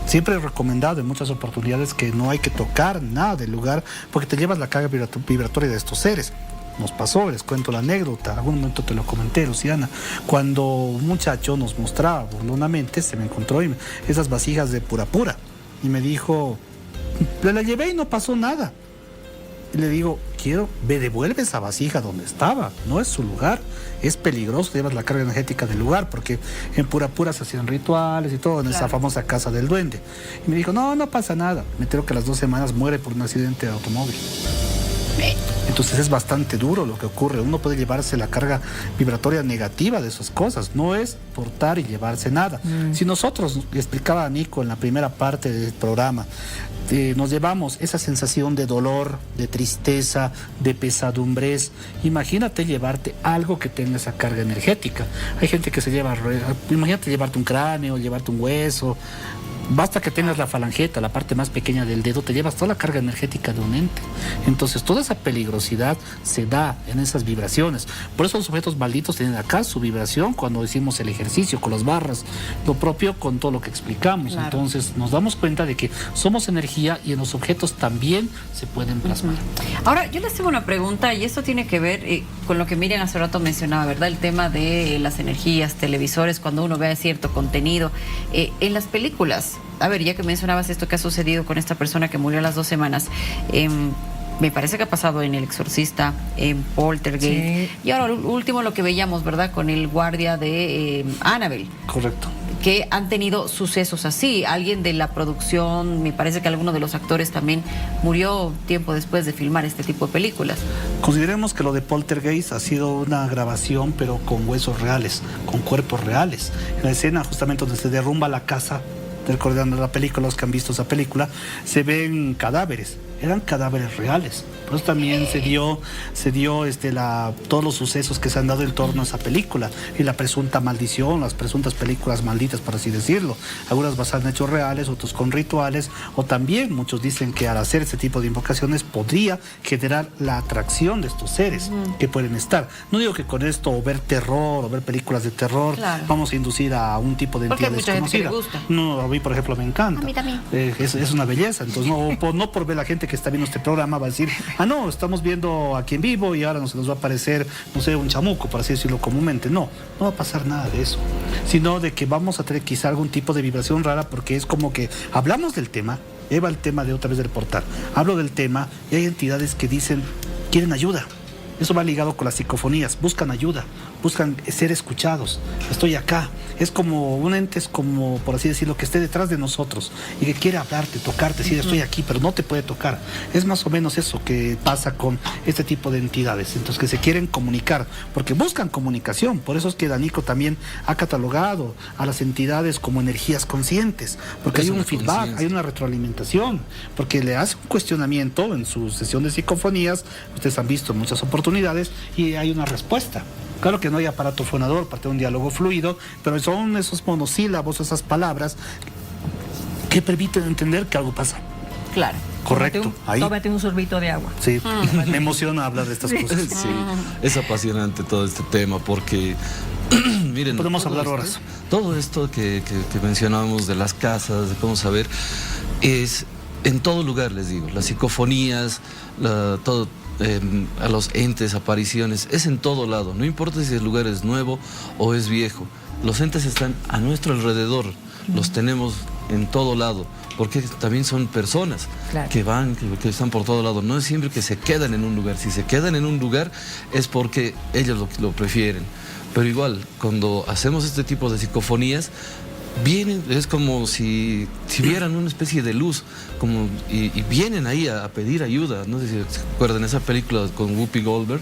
Siempre he recomendado en muchas oportunidades que no hay que tocar nada del lugar porque te llevas la carga vibratoria de estos seres. Nos pasó, les cuento la anécdota, en algún momento te lo comenté, Luciana, cuando un muchacho nos mostraba burlonamente, se me encontró esas vasijas de Purapura y me dijo, le la llevé y no pasó nada. Y le digo, devuelve esa vasija donde estaba, no es su lugar, es peligroso, llevas la carga energética del lugar, porque en Purapura se hacían rituales y todo, en esa famosa casa del duende. Y me dijo, no pasa nada. Me entero que a las 2 semanas muere por un accidente de automóvil. Entonces es bastante duro lo que ocurre. Uno puede llevarse la carga vibratoria negativa de esas cosas. No es portar y llevarse nada. Si nosotros, explicaba a Nico en la primera parte del programa, nos llevamos esa sensación de dolor, de tristeza, de pesadumbres, imagínate llevarte algo que tenga esa carga energética. Hay gente que se lleva, imagínate llevarte un cráneo, llevarte un hueso. Basta que tengas la falangeta, la parte más pequeña del dedo, te llevas toda la carga energética de un ente. Entonces toda esa peligrosidad se da en esas vibraciones. Por eso los objetos malditos tienen acá su vibración cuando decimos el ejercicio con las barras, lo propio con todo lo que explicamos. Claro. Entonces nos damos cuenta de que somos energía y en los objetos también se pueden plasmar. Ahora, yo les tengo una pregunta y esto tiene que ver con lo que Miriam hace rato mencionaba, ¿verdad? El tema de las energías, televisores, cuando uno ve cierto contenido. En las películas, a ver, ya que mencionabas esto que ha sucedido con esta persona que murió a las 2 semanas, me parece que ha pasado en El Exorcista, en Poltergeist, y ahora último lo que veíamos, ¿verdad? Con el guardia de Annabelle. Correcto. Que han tenido sucesos así. Alguien de la producción, me parece que alguno de los actores también murió tiempo después de filmar este tipo de películas. Consideremos que lo de Poltergeist ha sido una grabación, pero con huesos reales, con cuerpos reales. En la escena justamente donde se derrumba la casa, recordando la película, los que han visto esa película, se ven cadáveres, eran cadáveres reales. Por eso también se dio todos los sucesos que se han dado en torno a esa película y la presunta maldición, las presuntas películas malditas, por así decirlo. Algunas basadas en hechos reales, otros con rituales, o también muchos dicen que al hacer este tipo de invocaciones podría generar la atracción de estos seres que pueden estar. No digo que con esto o ver terror o ver películas de terror vamos a inducir a un tipo de entidad desconocida. Porque hay mucha gente que le gusta. No, a mí por ejemplo me encanta. A mí también. Es una belleza. Entonces no por ver la gente que está viendo este programa va a decir, no, estamos viendo aquí en vivo y ahora nos va a aparecer, no sé, un chamuco, por así decirlo comúnmente. No va a pasar nada de eso, sino de que vamos a tener quizá algún tipo de vibración rara, porque es como que hablamos del tema, Eva el tema de otra vez del portal, hablo del tema y hay entidades que dicen, quieren ayuda. Eso va ligado con las psicofonías, buscan ayuda, buscan ser escuchados. Estoy acá. Es como un ente, es como, por así decirlo, que esté detrás de nosotros y que quiere hablarte, tocarte, decir estoy aquí, pero no te puede tocar. Es más o menos eso que pasa con este tipo de entidades. Entonces, que se quieren comunicar, porque buscan comunicación. Por eso es que Danico también ha catalogado a las entidades como energías conscientes, porque hay un feedback, hay una retroalimentación, porque le hace un cuestionamiento en su sesión de psicofonías, ustedes han visto muchas oportunidades, y hay una respuesta. Claro que no hay aparato fonador para tener un diálogo fluido, pero son esos monosílabos, esas palabras que permiten entender que algo pasa. Claro. Correcto. Tómate un sorbito de agua. Sí, me emociona hablar de estas cosas. Sí, es apasionante todo este tema porque, miren... Podemos hablar horas. Todo esto que mencionábamos de las casas, de cómo saber, es en todo lugar, les digo. Las psicofonías, todo... a los entes, apariciones, es en todo lado, no importa si el lugar es nuevo o es viejo, los entes están a nuestro alrededor, los tenemos en todo lado, porque también son personas que van, que están por todo lado, no es siempre que se quedan en un lugar, si se quedan en un lugar es porque ellos lo prefieren, pero igual, cuando hacemos este tipo de psicofonías, vienen, es como si vieran una especie de luz, y vienen ahí a pedir ayuda. No sé si se acuerdan esa película con Whoopi Goldberg,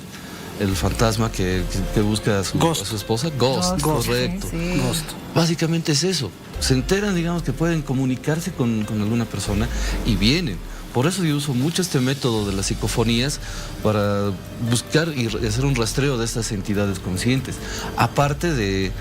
el fantasma que busca a su esposa, Ghost, correcto. Sí. Ghost. Básicamente es eso, se enteran, digamos, que pueden comunicarse con alguna persona y vienen. Por eso yo uso mucho este método de las psicofonías para buscar y hacer un rastreo de estas entidades conscientes. Aparte de,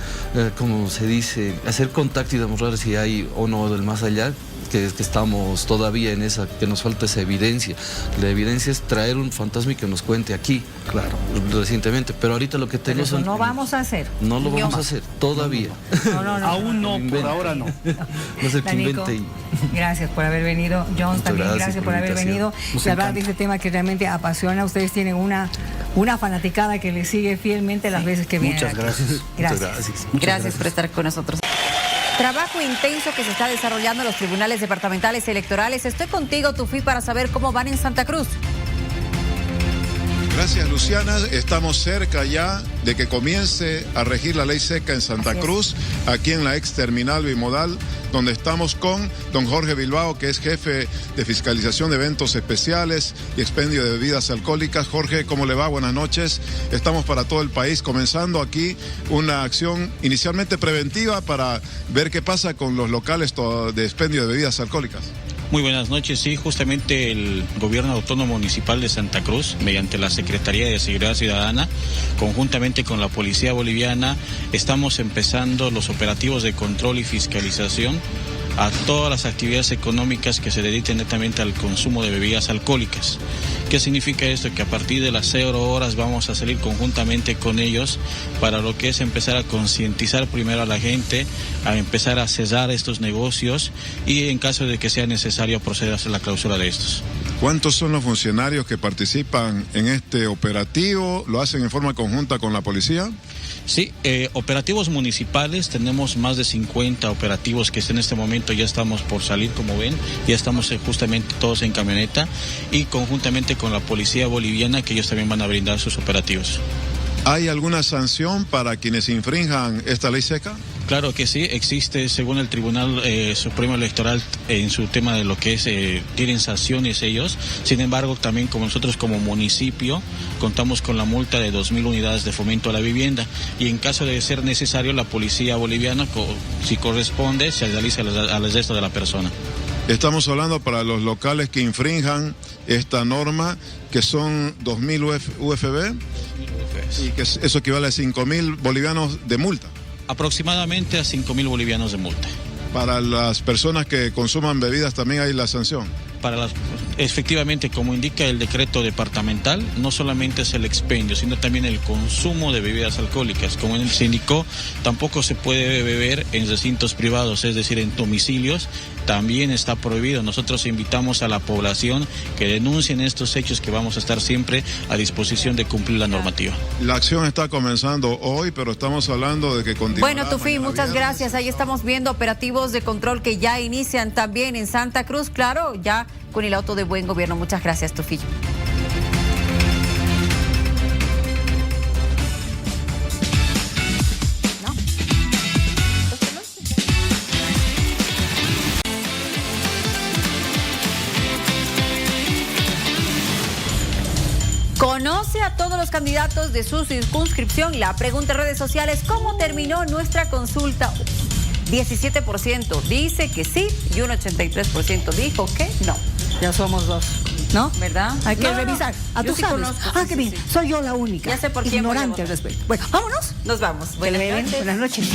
como se dice, hacer contacto y demostrar si hay o no del más allá, que estamos todavía en esa, que nos falta esa evidencia. La evidencia es traer un fantasma y que nos cuente aquí, claro, recientemente. Pero ahorita lo que tengo son... no vamos a hacer. No lo vamos a hacer, todavía. No. Aún no, por ahora no. No sé qué invente. Gracias por haber venido. John, también gracias por haber venido y hablar de este tema que realmente apasiona. Ustedes tienen una fanaticada que les sigue fielmente las veces que vienen. Muchas gracias. Gracias por estar con nosotros. Trabajo intenso que se está desarrollando en los tribunales departamentales electorales. Estoy contigo, Tufi, para saber cómo van en Santa Cruz. Gracias, Luciana. Estamos cerca ya de que comience a regir la ley seca en Santa Cruz, aquí en la ex terminal bimodal, donde estamos con don Jorge Bilbao, que es jefe de fiscalización de eventos especiales y expendio de bebidas alcohólicas. Jorge, ¿cómo le va? Buenas noches. Estamos para todo el país, comenzando aquí una acción inicialmente preventiva para ver qué pasa con los locales de expendio de bebidas alcohólicas. Muy buenas noches. Sí, justamente el Gobierno Autónomo Municipal de Santa Cruz, mediante la Secretaría de Seguridad Ciudadana, conjuntamente con la Policía Boliviana, estamos empezando los operativos de control y fiscalización a todas las actividades económicas que se dediquen netamente al consumo de bebidas alcohólicas. ¿Qué significa esto? Que a partir de las 0 horas vamos a salir conjuntamente con ellos para lo que es empezar a concientizar primero a la gente, a empezar a cesar estos negocios y en caso de que sea necesario proceder a hacer la clausura de estos. ¿Cuántos son los funcionarios que participan en este operativo? ¿Lo hacen en forma conjunta con la policía? Sí, operativos municipales, tenemos más de 50 operativos que en este momento ya estamos por salir, como ven, ya estamos justamente todos en camioneta y conjuntamente con la Policía Boliviana, que ellos también van a brindar sus operativos. ¿Hay alguna sanción para quienes infrinjan esta ley seca? Claro que sí, existe según el Tribunal Supremo Electoral en su tema de lo que es, tienen sanciones ellos. Sin embargo, también como nosotros como municipio contamos con la multa de 2.000 unidades de fomento a la vivienda y en caso de ser necesario la Policía Boliviana, si corresponde, se realiza al arresto de la persona. Estamos hablando para los locales que infrinjan esta norma, que son 2.000 UFB, y que eso equivale a 5.000 bolivianos de multa. Aproximadamente a 5.000 bolivianos de multa. Para las personas que consuman bebidas también hay la sanción. Efectivamente, como indica el decreto departamental, no solamente es el expendio, sino también el consumo de bebidas alcohólicas. Como se indicó, tampoco se puede beber en recintos privados, es decir, en domicilios, también está prohibido. Nosotros invitamos a la población que denuncien estos hechos, que vamos a estar siempre a disposición de cumplir la normativa. La acción está comenzando hoy, pero estamos hablando de que continúa. Bueno, Tufi, muchas gracias. Ahí estamos viendo operativos de control que ya inician también en Santa Cruz, claro, ya con el auto de buen gobierno. Muchas gracias, Tufi. Conoce a todos los candidatos de su circunscripción. La pregunta en redes sociales: ¿cómo terminó nuestra consulta? 17% dice que sí y un 83% dijo que no. Ya somos dos, ¿no? ¿Verdad? Hay que revisar. Yo tú sí sabes. conozco, qué bien. Soy yo la única. Ya sé por quién ignorante al respecto. Bueno, vámonos. Nos vamos. Buenas noches.